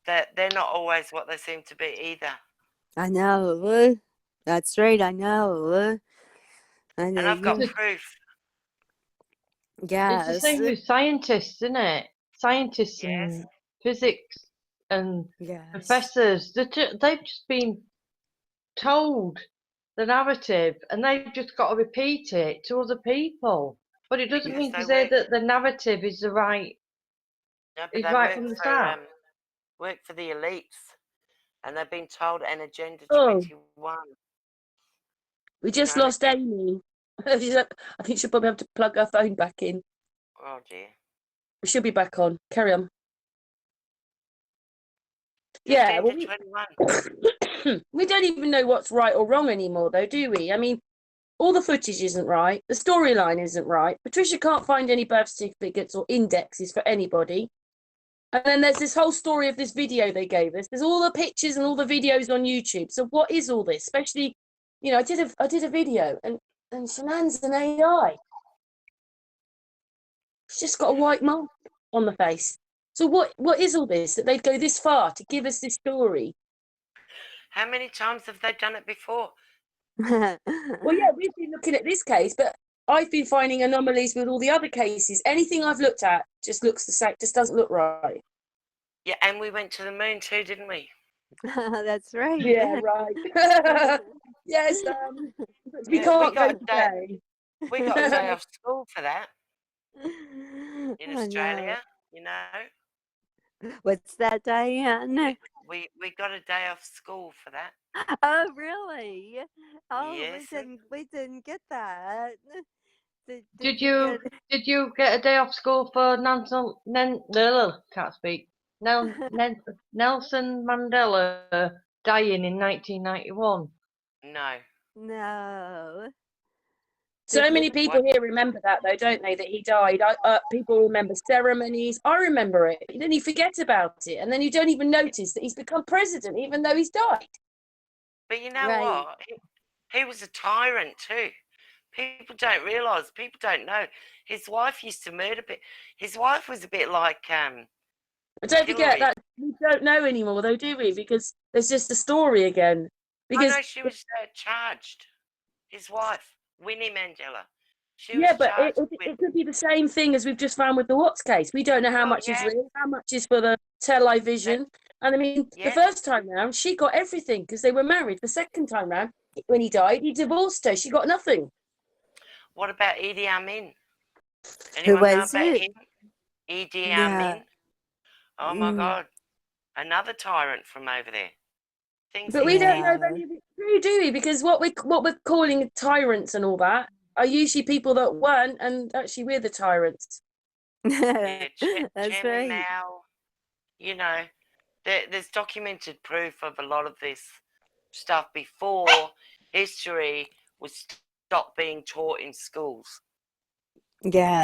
that they're not always what they seem to be either. I know. That's right. I know. And I've got proof. Yes. It's the same with scientists, isn't it? Scientists and physics and professors. They've just been told the narrative, and they've just got to repeat it to other people. But it doesn't mean to say that the narrative is the right. No, but is right from the start. Work for the elites, and they've been told an Agenda 21. We just lost Amy. I think she'll probably have to plug her phone back in. Oh dear. We should be back on. Carry on. Agenda well, 21. We don't even know what's right or wrong anymore, though, do we? I mean, all the footage isn't right. The storyline isn't right. Patricia can't find any birth certificates or indexes for anybody. And then there's this whole story of this video they gave us. There's all the pictures and all the videos on YouTube. So what is all this? Especially, you know, I did a video, and Shanann's an AI. She's just got a white mark on the face. So what is all this, that they'd go this far to give us this story? How many times have they done it before? Well, yeah, we've been looking at this case, but I've been finding anomalies with all the other cases. Anything I've looked at just looks the same, just doesn't look right. Yeah, and we went to the moon too, didn't we? That's right. Yeah, right. Yes, we can't go today. We got a day off school for that in Australia, you know. What's that, Diane? We got a day off school for that. Oh, really? Oh, yes. we didn't get that. Did you get a day off school for Nelson Mandela dying in 1991? No. No. So many people here remember that, though, don't they? That he died. People remember ceremonies. I remember it. But then you forget about it, and then you don't even notice that he's become president, even though he's died. But you know what? He was a tyrant too. People don't realise. People don't know. His wife used to murder people. His wife was a bit like But don't forget that we don't know anymore, though, do we? Because there's just a story again. Because she was charged. His wife, Winnie Mandela. But it could be the same thing as we've just found with the Watts case. We don't know how much is real, how much is for the television. And I mean, the Yeah. first time round, she got everything because they were married. The second time round, when he died, he divorced her. She got nothing. What about Idi Amin? Who Anyone know was about it? him? Idi Yeah. Amin? Oh my Mm, God. Another tyrant from over there. Things But he we don't did. know if yeah. any of it's true, do we? Because what we're calling tyrants and all that are usually people that weren't, and actually we're the tyrants. Yeah, That's Chairman right. Mao, you know, there's documented proof of a lot of this stuff before history was stopped being taught in schools.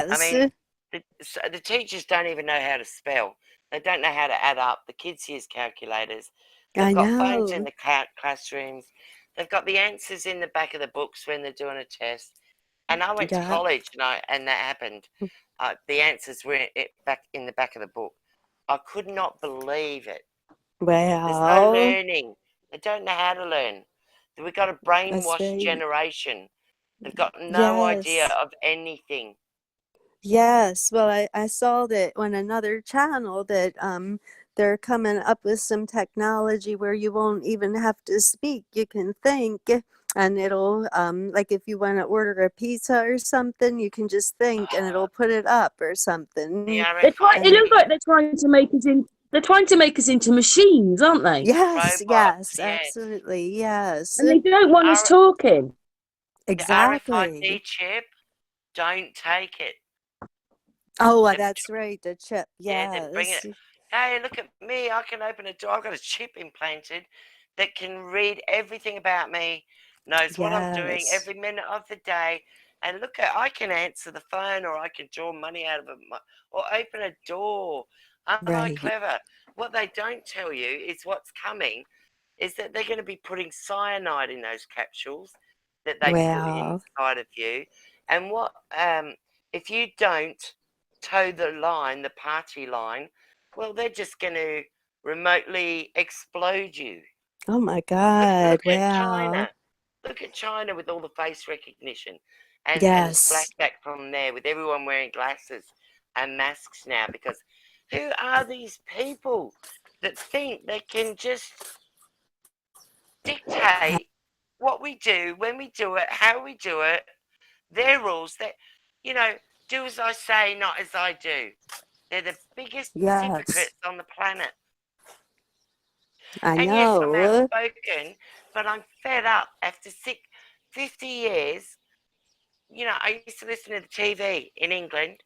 I Yes. mean, the teachers don't even know how to spell. They don't know how to add up. The kids use calculators. They've I got phones in know. the classrooms. They've got the answers in the back of the books when they're doing a test. And I went to Yeah. college, and that happened. The answers were back in the back of the book. I could not believe it. There's no Well, learning. They don't know how to learn. We've got a that's brainwashed right. generation. They've got no idea Yes. of anything. Yes. Well, I saw that on another channel that they're coming up with some technology where you won't even have to speak. You can think, and it'll like if you want to order a pizza or something, you can just think and it'll put it up or The something. It And looks RFID like they're trying to make us in. They're trying to make us into machines, aren't they? yes, robots, yes, yes. absolutely. Yes. And they don't want us R- talking. the Exactly. RFID chip, don't take it. Oh, They've that's right, the chip. Yeah, then bring Yes. it. Hey, look at me. I can open a door. I've got a chip implanted that can read everything about me, knows what I'm doing Yes. every minute of the day. And look at, I can answer the phone, or I can draw money out of it, or open a door. Aren't I Right. clever? What they don't tell you is what's coming is that they're going to be putting cyanide in those capsules that they put Well, inside of you. And if you don't toe the line, the party line, well, they're just going to remotely explode you. oh my Look, God. look at Wow. China. Look at China with all the face recognition, and the Yes. splashback from there with everyone wearing glasses and masks now. Because who are these people that think they can just dictate what we do, when we do it, how we do it, their rules? That you know, do as I say, not as I do. They're the biggest Yes. hypocrites on the planet. I And yes, I'm know. outspoken, but I'm fed up after 50 years. I used to listen to the TV in England.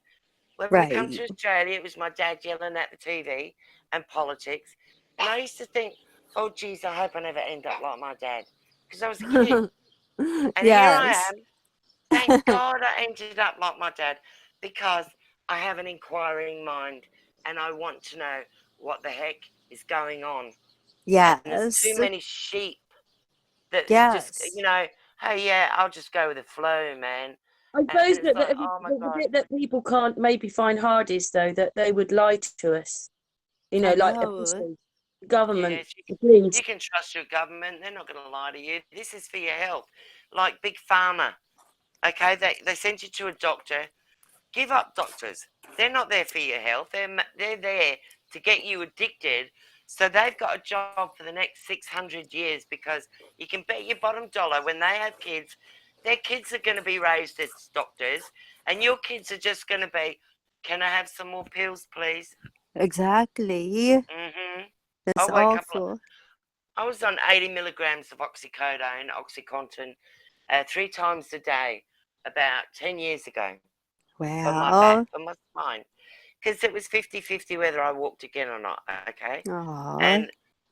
When we come Right. to Australia, it was my dad yelling at the TV and politics. And I used to think, oh, geez, I hope I never end up like my dad. Because I was a kid. And here I Yes. am. Thank God I ended up like my dad because I have an inquiring mind and I want to know what the heck is going on. And there's too Yes. many sheep that just, Yes. hey, yeah, I'll just go with the flow, man. I And suppose it's that like, oh my the God. bit that people can't maybe find hard is though that they would lie to us. I Like know. obviously the government, Yes, the police. you can trust your government. They're not going to lie to you. This is for your health. Like Big Pharma, okay? They send you to a doctor. Give up doctors. They're not there for your health. They're there to get you addicted. So they've got a job for the next 600 years because you can bet your bottom dollar when they have kids, their kids are going to be raised as doctors, and your kids are just going to be, can I have some more pills, please? Exactly. Mm-hmm. That's I'll wake up. awful. I was on 80 milligrams of oxycodone, Oxycontin, 3 times a day about 10 years ago for my back, Well. for my spine. Because it was 50-50 whether I walked again or not, okay? Aw.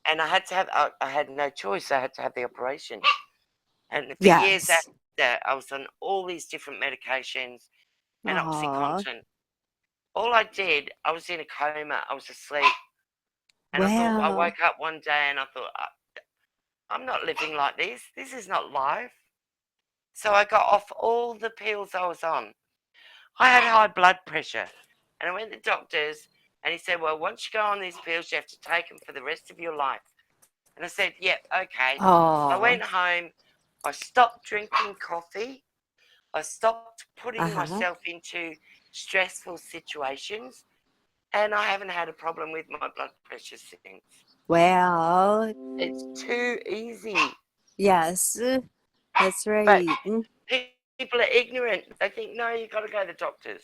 And I had to have, I had no choice. I had to have the operation. And for years Yes. after, I was on all these different medications and Aw. Oxycontin. All I did, I was in a coma. I was asleep. And I Well. woke up one day and I thought, I'm not living like this. This is not life. So I got off all the pills I was on. I had high blood pressure. And I went to the doctors and he said, well, once you go on these pills, you have to take them for the rest of your life. And I said, yep, okay. I Aw. went home. I stopped drinking coffee. I stopped putting Uh-huh. myself into stressful situations. And I haven't had a problem with my blood pressure since. Well, It's too easy. yes, that's But right. people are ignorant. They think, no, you got to go to the doctors.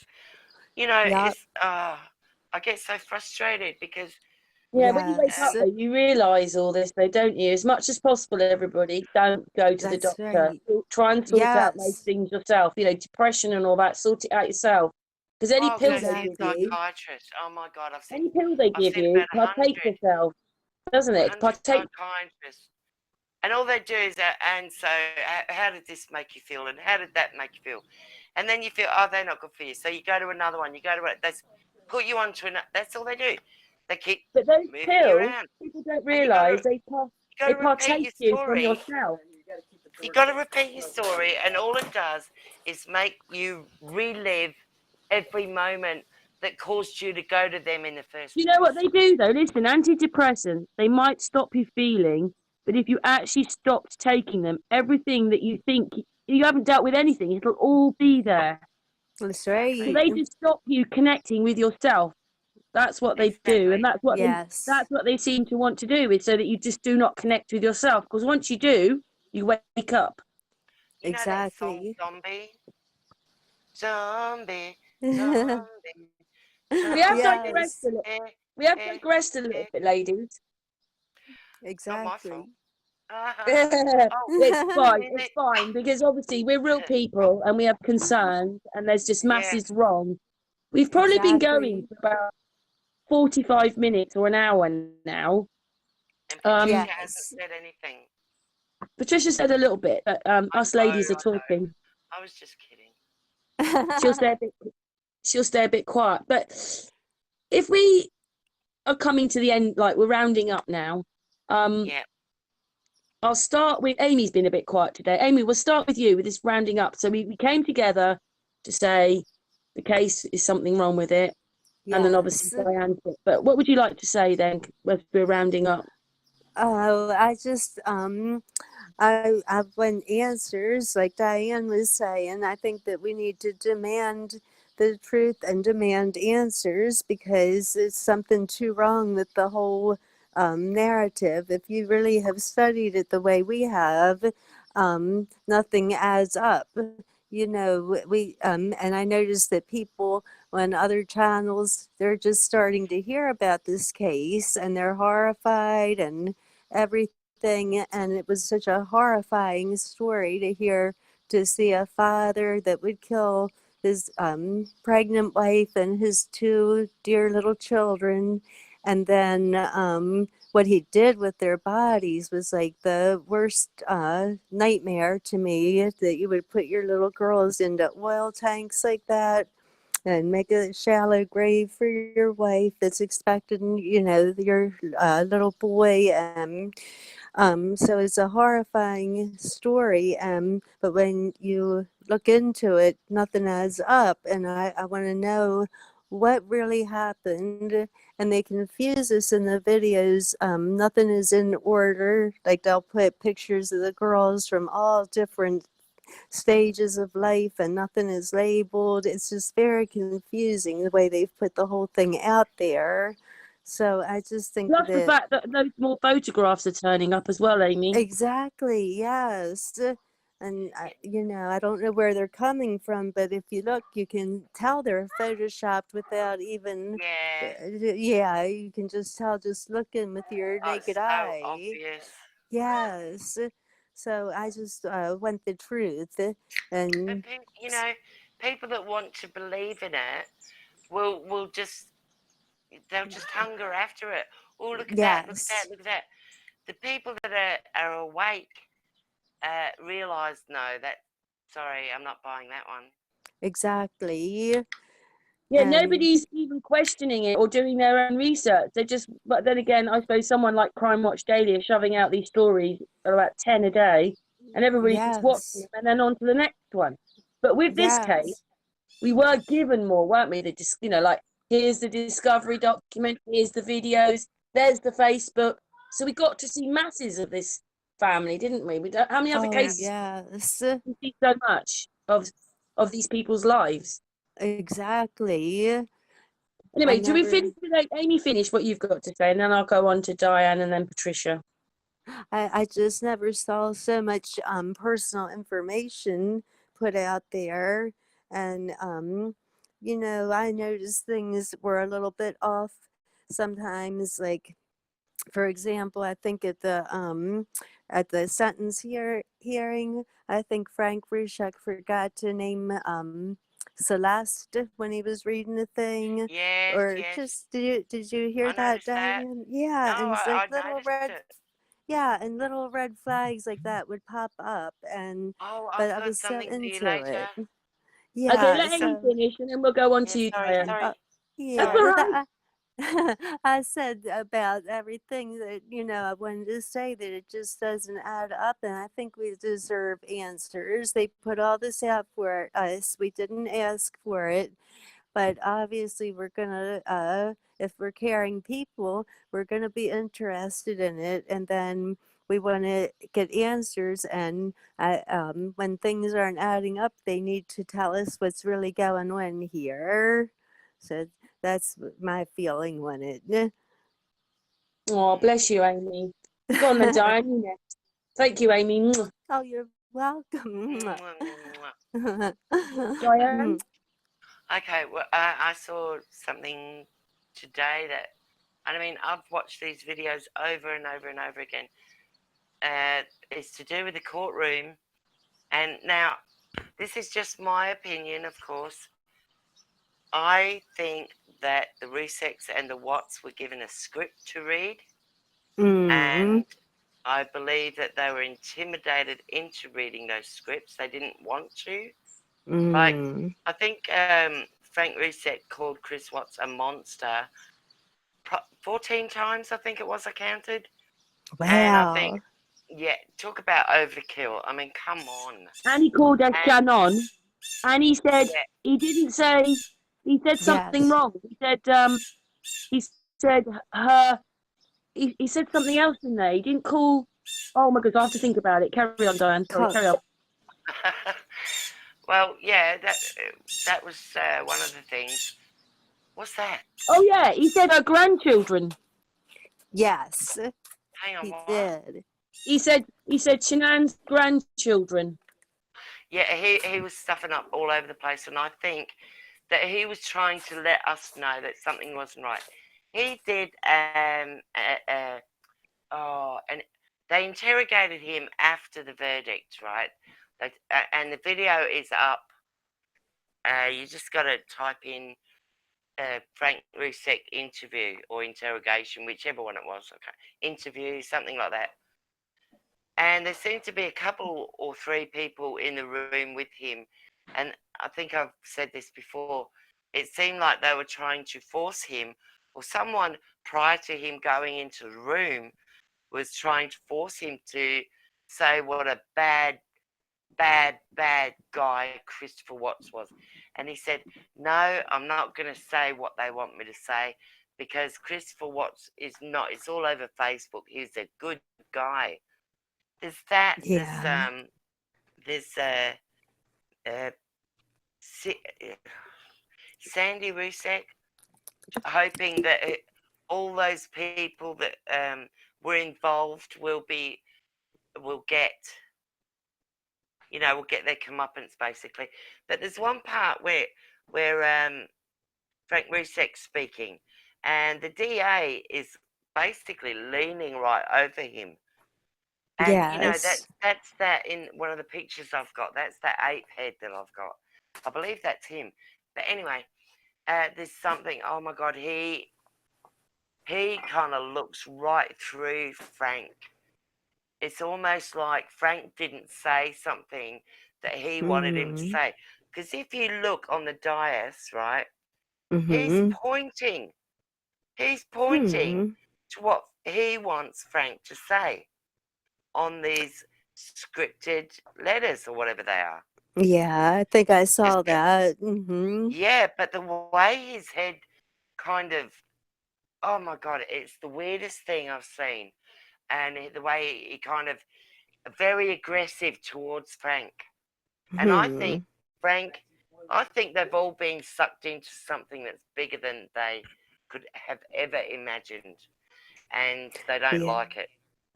You know, Yeah, it's I get so frustrated because Yeah, when you wake yes, up, though, you realise all this, though, don't you? As much as possible, everybody, don't go to the that's doctor. right. Try and sort out most Yes, things yourself. You know, depression and all that, sort it out yourself. Because any oh, pill go they see give a exactly. you, psychiatrist. Oh my God, any pill they I've give seen you, about partake yourself, doesn't it? 100 Partake. psychiatrists, and all they do is and so how did this make you feel, and how did that make you feel, and then you feel, oh, they're not good for you, so you go to another one, you go to they put you onto another. That's all they do. They keep But those moving you pills, around, people don't and realise you got they to repeat partake your you from story. yourself. You got to repeat your story, and all it does is make you relive every moment that caused you to go to them in the first You know what place. they do though? Listen, antidepressants, they might stop you feeling, but if you actually stopped taking them, everything that you think you haven't dealt with anything, it'll all be there. That's So right. Exactly. they just stop you connecting with yourself. That's what they do, and Exactly. Yes, that's what they seem to want to do, is so that you just do not connect with yourself. Because once you do, you wake up. You know that song exactly. Zombie? Zombie, zombie, We have zombie. digressed Yes, a little. Eh, We have eh, digressed a little eh. bit, ladies. Not my fault. exactly. Oh, It's fine. is It's it? fine because obviously we're real people and we have concerns and there's just Yeah, masses wrong. We've probably been going Exactly. for about 45 minutes or an hour now. and Patricia Um, hasn't Yes. said anything. Patricia said a little bit, but I us know, ladies are I know. talking. I was just kidding. She'll stay a bit. She'll stay a bit quiet. But if we are coming to the end, like we're rounding up now, um, Yeah. I'll start with Amy's been a bit quiet today. Amy, we'll start with you with this rounding up. So we came together to say the case is something wrong with it, and then obviously Yes. Diane. But what would you like to say then, as we're rounding up? Oh, I want answers, like Diane was saying. I think that we need to demand the truth and demand answers because it's something too wrong with the whole narrative. If you really have studied it the way we have, nothing adds up. You know, and I noticed that people on other channels, they're just starting to hear about this case and they're horrified and everything. And it was such a horrifying story to hear, to see a father that would kill his pregnant wife and his two dear little children. And then what he did with their bodies was like the worst nightmare to me, that you would put your little girls into oil tanks like that and make a shallow grave for your wife that's expecting, you know, your little boy. So it's a horrifying story. But when you look into it, nothing adds up. And I want to know what really happened. And they confuse us in the videos. Nothing is in order. Like they'll put pictures of the girls from all different stages of life and nothing is labeled. It's just very confusing the way they've put the whole thing out there. So I just think Plus the that fact that those more photographs are turning up as well, Amy. exactly, yes. And you know, I don't know where they're coming from, but if you look, you can tell they're photoshopped without even, Yeah. yeah, you can just tell just looking with your Oh, it's naked so eye. obvious. Yes. So I just want the truth. But And you know, people that want to believe in it will just they'll just hunger after it. Oh, look at that! Look at that! yes, Look at that! The people that are awake realize, no, that sorry, I'm not buying that one. exactly. Yeah, And nobody's even questioning it or doing their own research. They just, but then again, I suppose someone like Crime Watch Daily are shoving out these stories about 10 a day, and everybody's just watching yes, them and then on to the next one. But with this case, yes. we were given more, weren't we? That just, you know, like here's the discovery document, here's the videos, there's the Facebook. So we got to see masses of this family, didn't we? We don't, how many other Oh, Yeah. cases yes, we see so much of these people's lives? exactly. Anyway, do we never, finish with Amy? Finish what you've got to say, and then I'll go on to Diane and then Patricia. I just never saw so much personal information put out there. And, you know, I noticed things were a little bit off sometimes. Like, for example, I think at the sentence hearing, I think Frank Rushek forgot to name Celeste when he was reading the thing. Yes, Or yes. just did you hear I that, noticed that. Diane? Yeah, No, and it's I like little noticed red, it. yeah, and little red flags like that would pop up, and Oh, but I've I got was so something for you into later. it. Okay, Yeah, let Amy so finish, and then we'll go on Yeah, to you, sorry, Diane. sorry. That's yeah, all Sorry. right. I said about everything that, you know, I wanted to say that it just doesn't add up, and I think we deserve answers. They put all this out for us. We didn't ask for it, but obviously we're gonna, if we're caring people, we're gonna be interested in it, and then we want to get answers. And when things aren't adding up, they need to tell us what's really going on here. So that's my feeling on it. Oh, bless you, Amy. Go on then, Diane. You next. Thank you, Amy. Oh, you're welcome. Diane. Okay, well, I saw something today that, and I mean, I've watched these videos over and over and over again. It's to do with the courtroom. And now, this is just my opinion, of course. I think that the Ruseks and the Watts were given a script to read, and I believe that they were intimidated into reading those scripts. They didn't want to. Like, I think Frank Rusek called Chris Watts a monster 14 times, I think it was, I counted. And I think, Wow. yeah, talk about overkill. I mean, come on. And he called us And, Shannon, and he said yeah, he didn't say. He said something Yes. wrong. He said her. He said something else in there. He didn't call. Oh my God, I have to think about it. Carry on, Diane. Sorry, carry on. well, yeah, that was one of the things. What's that? Oh yeah, he said her grandchildren. Yes, Hang on, he what? did. He said Shanann's grandchildren. Yeah, he was stuffing up all over the place, and I think that he was trying to let us know that something wasn't right. He did, and they interrogated him after the verdict, right? And the video is up. You just got to type in Frank Rusek interview or interrogation, whichever one it was. Okay, interview, something like that. And there seemed to be a couple or three people in the room with him. And I think I've said this before. It seemed like they were trying to force him, or someone prior to him going into the room was trying to force him to say what a bad guy Christopher Watts was. And he said, no, I'm not going to say what they want me to say because Christopher Watts is not. It's all over Facebook. He's a good guy. There's that. Yeah. There's Sandy Rusek hoping that all those people that were involved will get their comeuppance basically. But there's one part where Frank Rusek's speaking, and the DA is basically leaning right over him. And Yes. that's that in one of the pictures I've got. That's that ape head that I've got. I believe that's him. But anyway, there's something. Oh my God, he kind of looks right through Frank. It's almost like Frank didn't say something that he wanted him to say. Because if you look on the dais, right, he's pointing. He's pointing to what he wants Frank to say on these scripted letters or whatever they are. Yeah, I think I saw that. Yeah, but the way his head kind of, oh my God, it's the weirdest thing I've seen. And the way he kind of very aggressive towards Frank. And I think Frank I think they've all been sucked into something that's bigger than they could have ever imagined, and they don't Yeah. like it,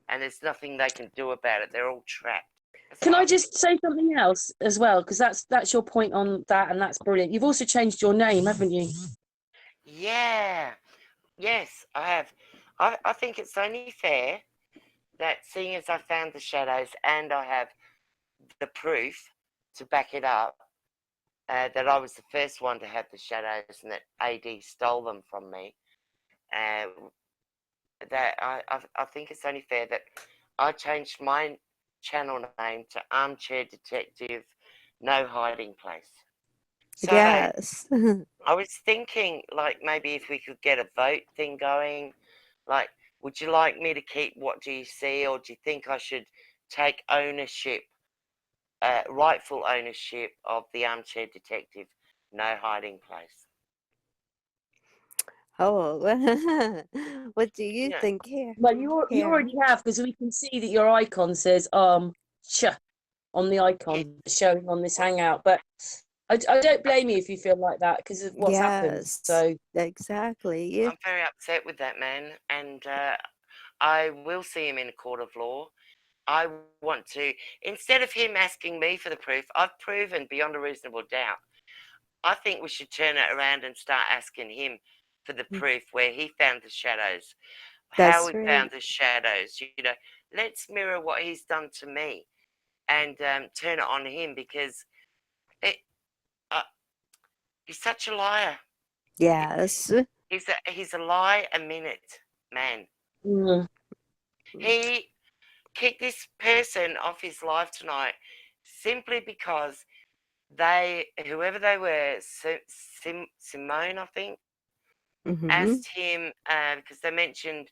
and there's nothing they can do about it. They're all trapped. That's Can what I I think. just say something else as well? Because that's your point on that, and that's brilliant. You've also changed your name, haven't you? Yeah. Yes, I have. I think it's only fair that seeing as I found the shadows and I have the proof to back it up, that I was the first one to have the shadows and that AD stole them from me, uh, that I think it's only fair that I changed my channel name to Armchair Detective No Hiding Place. So Yes. I was thinking, like, maybe if we could get a vote thing going, like, would you like me to keep What Do You See, or do you think I should take ownership, rightful ownership of the Armchair Detective No Hiding Place? Oh, what do you Yeah, think here? Well, you Here. already have, because we can see that your icon says ch on the yeah, icon showing on this hangout. But I don't blame you if you feel like that because of what's happened. Yes, So exactly. I'm very upset with that man, and I will see him in a court of law. I want to, instead of him asking me for the proof, I've proven beyond a reasonable doubt. I think we should turn it around and start asking him for the proof where he found the shadows, how That's he right. found the shadows. Let's mirror what he's done to me and turn it on him, because it, uh, he's such a liar. Yes. He's a lie a minute, man. mm, He kicked this person off his life tonight simply because whoever they were, Simone, I think, Mm-hmm. asked him, because they mentioned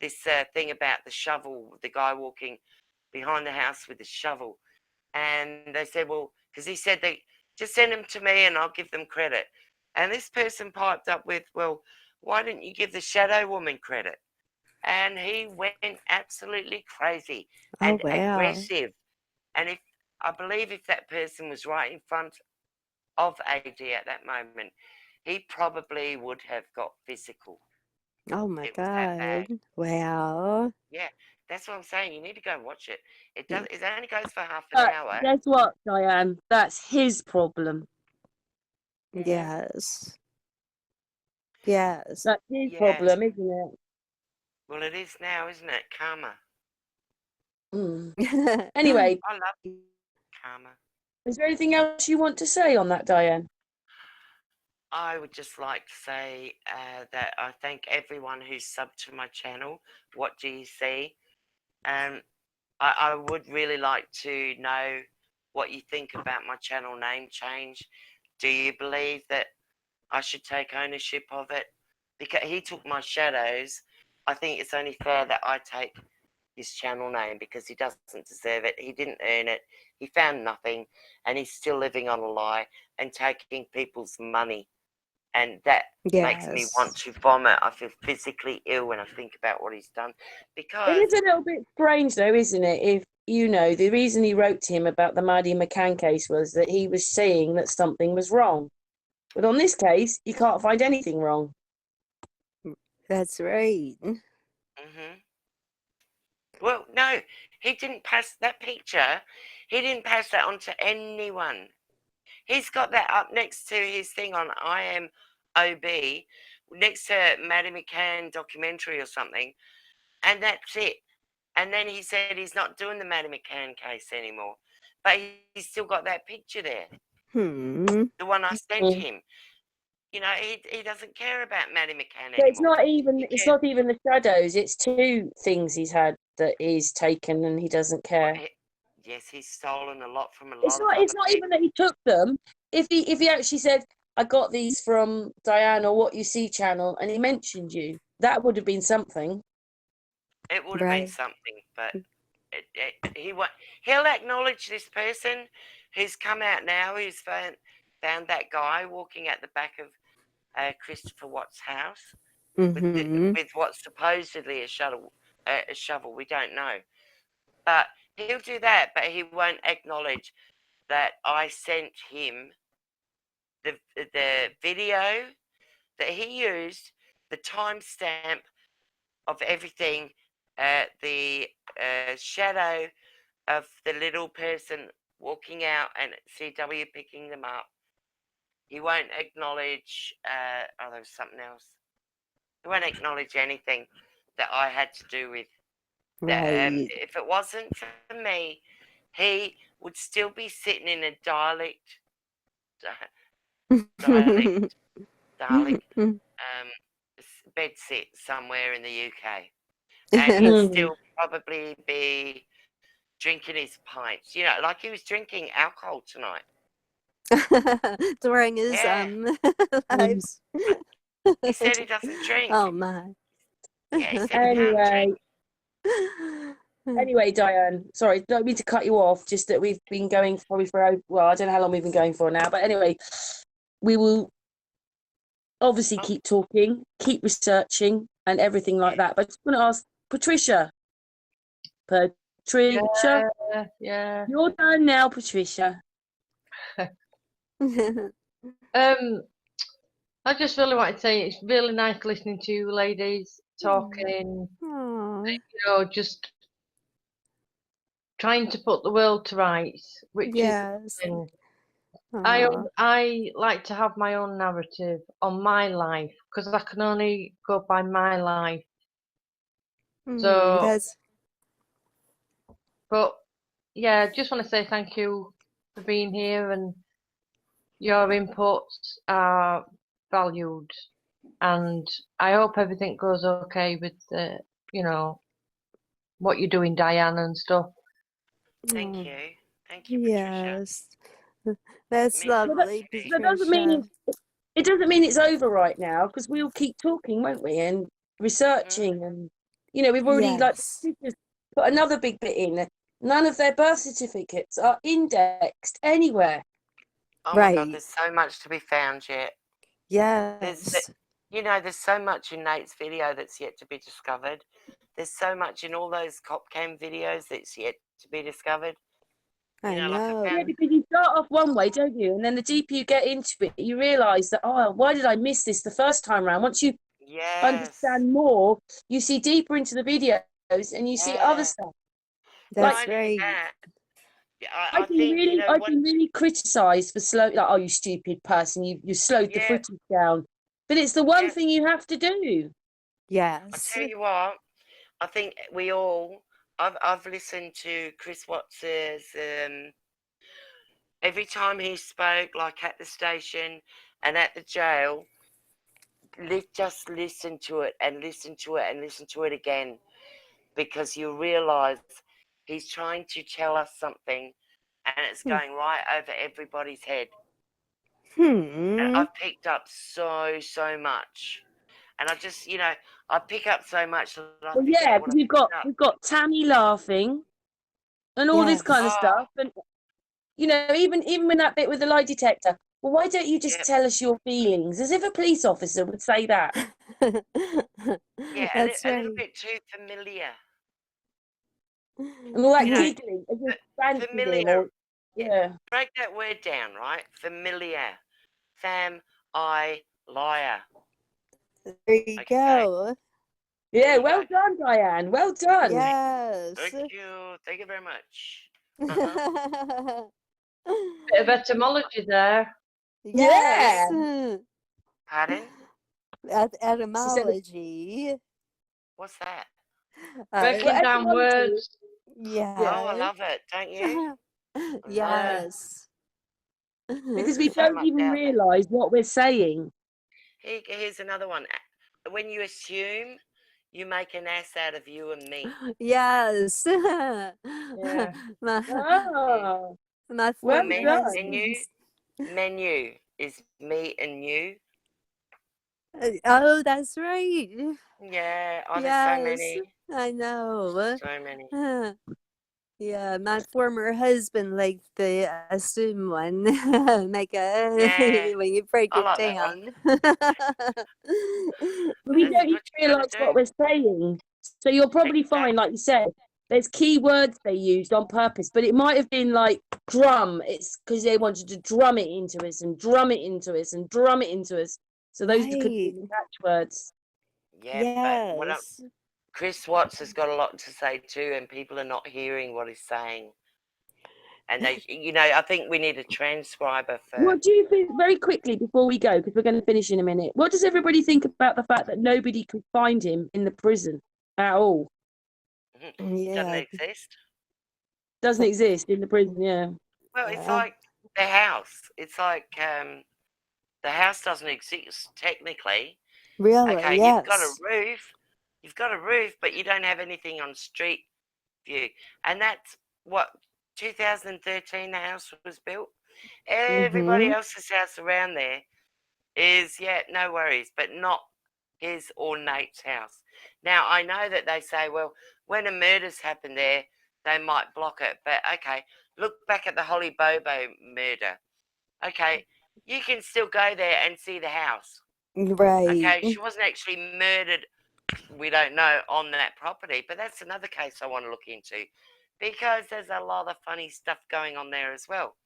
this thing about the shovel, the guy walking behind the house with the shovel. And they said, well, because he said they just send them to me and I'll give them credit. And this person piped up with, well, why didn't you give the shadow woman credit? And he went absolutely crazy Oh, and wow. aggressive. And I believe if that person was right in front of AD at that moment, he probably would have got physical. Oh, my It was that bad. God. Wow. Yeah, that's what I'm saying. You need to go and watch it. It does. It only goes for half an but hour. guess what, Diane? That's his problem. Mhm. Yes. Yes. That's his Yes. problem, isn't it? Well, it is now, isn't it? Karma. Mm. Anyway, I love karma. is there anything else you want to say on that, Diane? I would just like to say that I thank everyone who's subbed to my channel. What do you see? Um, I would really like to know what you think about my channel name change. Do you believe that I should take ownership of it? Because he took my shadows. I think it's only fair that I take his channel name, because he doesn't deserve it. He didn't earn it. He found nothing, and he's still living on a lie and taking people's money. And that makes me want Yes. to vomit. I feel physically ill when I think about what he's done, It because is a little bit strange, though, isn't it? If you know, the reason he wrote to him about the Maddie McCann case was that he was saying that something was wrong. But on this case, you can't find anything wrong. That's right. hmm well, no, he didn't pass that picture. He didn't pass that on to anyone. He's got that up next to his thing on IMOB, next to Maddie McCann documentary or something, and that's it. And then he said he's not doing the Maddie McCann case anymore, but he's still got that picture there, Hmm. the one I sent Mm. him. He doesn't care about Maddie McCann But it's anymore. not even He it's cares. not even the shadows. It's two things he's had that he's taken, and he doesn't Well, care. yes, he's stolen a lot from a It's lot of not. It's other not even people. that he took them. If he actually said, "I got these from Diane or What You See channel," and he mentioned you, that would have been something. It would have been Right. something, but he'll acknowledge this person who's come out now, who's found that guy walking at the back of Christopher Watt's house Mm-hmm. with what's supposedly a shovel. A shovel. We don't know, but he'll do that. But he won't acknowledge that I sent him the video that he used, the timestamp of everything, the shadow of the little person walking out and CW picking them up. He won't acknowledge, there was something else. He won't acknowledge anything that I had to do with. Right. If it wasn't for me, he would still be sitting in a dialect, bed sit somewhere in the UK. And he'd still probably be drinking his pints. You know, like he was drinking alcohol tonight. During his Yeah. lives. He said he doesn't drink. Oh my. Yeah, he said he can't drink. Anyway, Diane, sorry, don't mean to cut you off, just that we've been going probably for, well, I don't know how long we've been going for now, but anyway, we will obviously keep talking, keep researching and everything like that. But I just want to ask Patricia. Patricia? Yeah. You're done now, Patricia. I just really want to say it's really nice listening to you ladies talking, you know, just trying to put the world to rights, which yes. is the thing. I like to have my own narrative on my life because I can only go by my life. So, but yeah, just want to say thank you for being here, and your inputs are valued, and I hope everything goes okay with you know, what you're doing, Diane, and stuff. Thank you, Patricia. Yes, that's lovely. That doesn't mean it doesn't mean it's over right now, because we'll keep talking, won't we, and researching, and you know, we've already like put another big bit in. None of their birth certificates are indexed anywhere. Oh my God, there's so much to be found yet. Yes. You know, there's so much in Nate's video that's yet to be discovered. There's so much in all those cop cam videos that's yet to be discovered. I know. Yeah, because you start off one way, don't you? And then the deeper you get into it, you realise that, oh, why did I miss this the first time round? Once you understand more, you see deeper into the videos and you see other stuff. That's right. I've been really criticised for slow. Like, oh, you stupid person! You slowed the footage down. But it's the one thing you have to do. Yes. I tell you what, I think we all. I've listened to Chris Watts's every time he spoke, like at the station and at the jail. Just listen to it and listen to it and listen to it again, because you realise he's trying to tell us something, and it's going right over everybody's head. And I've picked up so much, and I just, you know, I pick up so much. That I because we've got Tammy laughing, and all this kind of stuff, and you know, even when that bit with the lie detector. Well, why don't you just tell us your feelings, as if a police officer would say that? Yeah, that's a little bit too familiar. And all that giggling, familiar. Break that word down, right? Familiar. Liar. There you go. Yeah, well done, Diane. Well done. Yes. Thank you. Thank you very much. Bit of etymology there. Yes. Pardon? Etymology. What's that? Breaking down words. Yeah. Oh, I love it, don't you? Yes. Because we don't even realise what we're saying. Here's another one. When you assume, you make an ass out of you and me. Yes. My menu is me and you. Oh, that's right. Yeah, there's so many. I know. So many. Yeah, my former husband liked the assume one. Make when you break it down. We don't even realise what we're saying. So you're probably fine, like you said. there's key words they used on purpose, but it might have been like drum. It's because they wanted to drum it into us and drum it into us and drum it into us. So those could be Right. the catchwords. Yeah, but Yes. Chris Watts has got a lot to say too, and people are not hearing what he's saying. And they, I think we need a transcriber for. What do you think, very quickly before we go, because we're going to finish in a minute, what does everybody think about the fact that nobody could find him in the prison at all? He doesn't Yeah. exist. Doesn't exist in the prison, yeah. Well, it's Yeah. like the house. It's like the house doesn't exist technically. Really? Okay, Yes. You've got a roof, but you don't have anything on street view. And that's what 2013 the house was built. Everybody Mm-hmm. else's house around there is, yeah, no worries, but not his or Nate's house. Now, I know that they say, well, when a murder's happened there, they might block it. But okay, look back at the Holly Bobo murder. Okay, you can still go there and see the house. Right. Okay, she wasn't actually murdered, we don't know, on that property, but that's another case I want to look into because there's a lot of funny stuff going on there as well.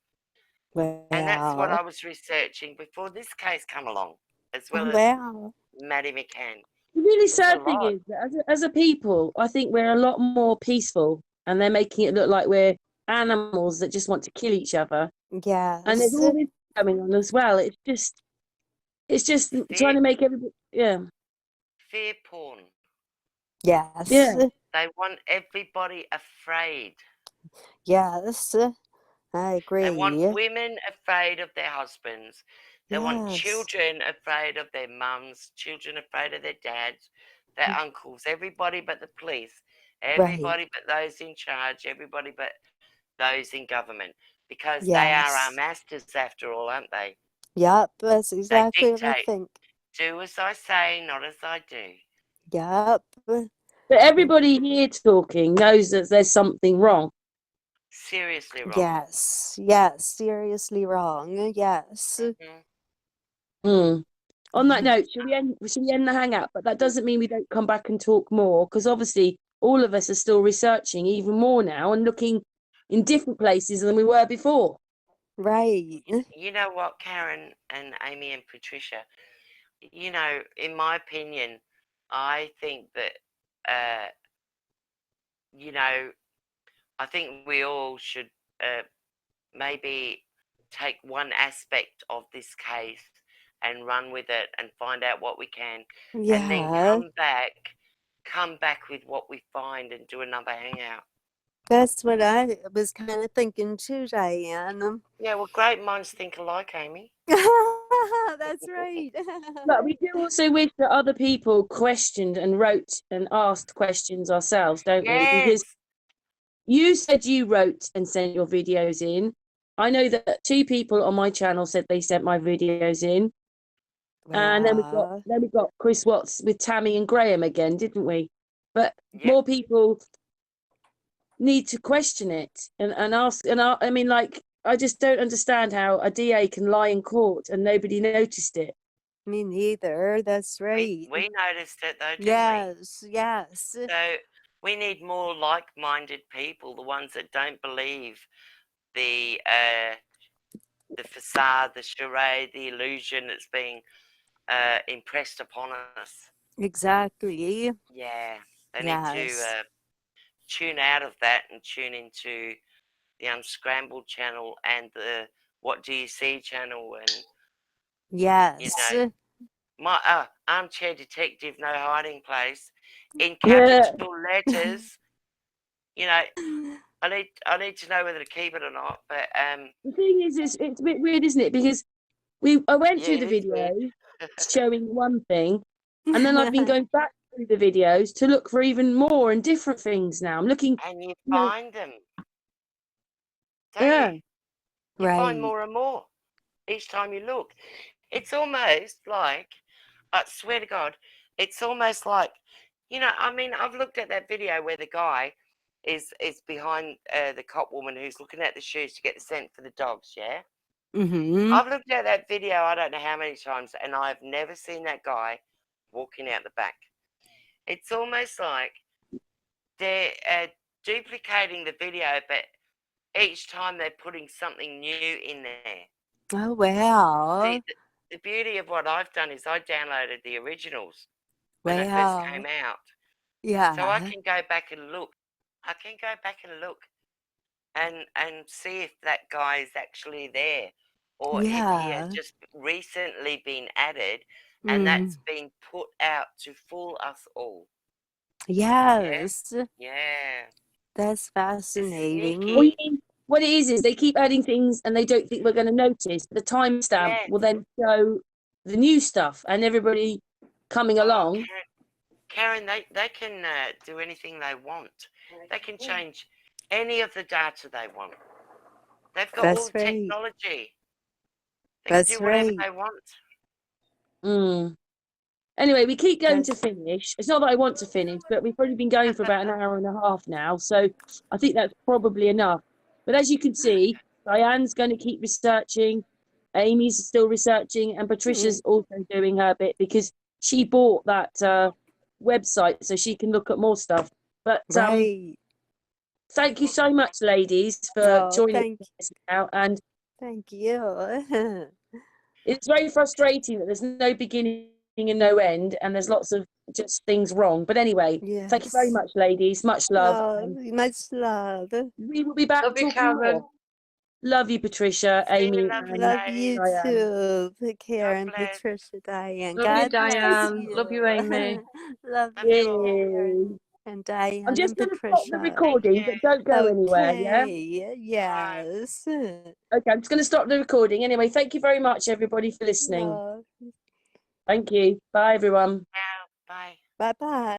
And that's what I was researching before this case come along, as well as Wow. Maddie McCann. The really There's a sad thing lot. is that as a people, I think we're a lot more peaceful, and they're making it look like we're animals that just want to kill each other. Yes. And there's all this going on as well. It's just trying to make everybody, yeah. Fear porn. Yes. Yeah. They want everybody afraid. Yes. I agree. They want women afraid of their husbands. They want Yes. children afraid of their mums, children afraid of their dads, their uncles, everybody but the police, everybody but those in charge, everybody but those in government, because they are our Yes. masters after all, aren't they? Yep. That's They exactly what I dictate. think. Do as I say, not as I do. Yep. But everybody here talking knows that there's something wrong. Seriously wrong. Yes. Yes. Seriously wrong. Yes. Mhm. On that note, should we end the hangout? But that doesn't mean we don't come back and talk more, because obviously all of us are still researching even more now and looking in different places than we were before. Right. You know what, Karen and Amy and Patricia, in my opinion, I think that, I think we all should maybe take one aspect of this case and run with it and find out what we can, and then Yeah. come back with what we find and do another hangout. That's what I was kind of thinking too, Diane. Yeah, well, great minds think alike, Amy. That's right. But we do also wish that other people questioned and wrote and asked questions ourselves, don't we? Because Yes. you said you wrote and sent your videos in. I know that 2 people on my channel said they sent my videos in. And then we got Chris Watts with Tammy and Graham again, didn't we? But more people need to question it and ask. And I mean, like, I just don't understand how a DA can lie in court and nobody noticed it. Me neither. That's right. We noticed it though, didn't Yes. Yes. we? So we need more like-minded people, the ones that don't believe the facade, the charade, the illusion that's being impressed upon us. Exactly. Yeah, they Yes. need to tune out of that and tune into the Unscrambled channel and the What Do You See channel, and Yes. my Armchair Detective, No Hiding Place, in capital letters. I need to know whether to keep it or not. But the thing is, it's a bit weird, isn't it? Because I went through the video showing one thing, and then I've been going back through the videos to look for even more and different things. Now I'm looking, and you find them, don't yeah, you? You find more and more each time you look. It's almost like, I swear to God, it's almost like, I mean, I've looked at that video where the guy is behind the cop woman who's looking at the shoes to get the scent for the dogs, yeah? Mm-hmm. I've looked at that video I don't know how many times, and I've never seen that guy walking out the back. It's almost like duplicating the video, but each time they're putting something new in there. Oh, wow. See, the beauty of what I've done is I downloaded the originals when they first came out. Yeah. So I can go back and look. I can go back and look and see if that guy is actually there, or if he has just recently been added and that's been put out to fool us all. Yes. Yeah. That's fascinating. Well, you Sneaky. mean, what it is they keep adding things and they don't think we're going to notice. The timestamp Yeah. will then show the new stuff and everybody coming along. Karen, they can do anything they want. They can change any of the data they want. They've got all the technology. They can do whatever they want. Mm. Anyway, we keep going to finish. It's not that I want to finish, but we've probably been going for about an hour and a half now. So I think that's probably enough. But as you can see, Diane's going to keep researching. Amy's still researching. And Patricia's also doing her bit because she bought that website so she can look at more stuff. But thank you so much, ladies, for joining us now. And thank you. it's very frustrating that there's no beginning and no end, and there's lots of just things wrong. But anyway, thank you very much, ladies. Much love. Much love. We will be back Love you, talking Karen. more. Love you, Patricia, Amy, and Love you Diane. too, Karen, Patricia, Diane. Love you, God bless Diane. you. Love you, Amy. Love Love you, you all. Karen, and Diane I'm just and going to stop the Patricia. recording, but don't go anywhere, yeah? Yes. Okay, I'm just going to stop the recording. Anyway, thank you very much, everybody, for listening. Thank you. Bye, everyone. Bye. Bye-bye.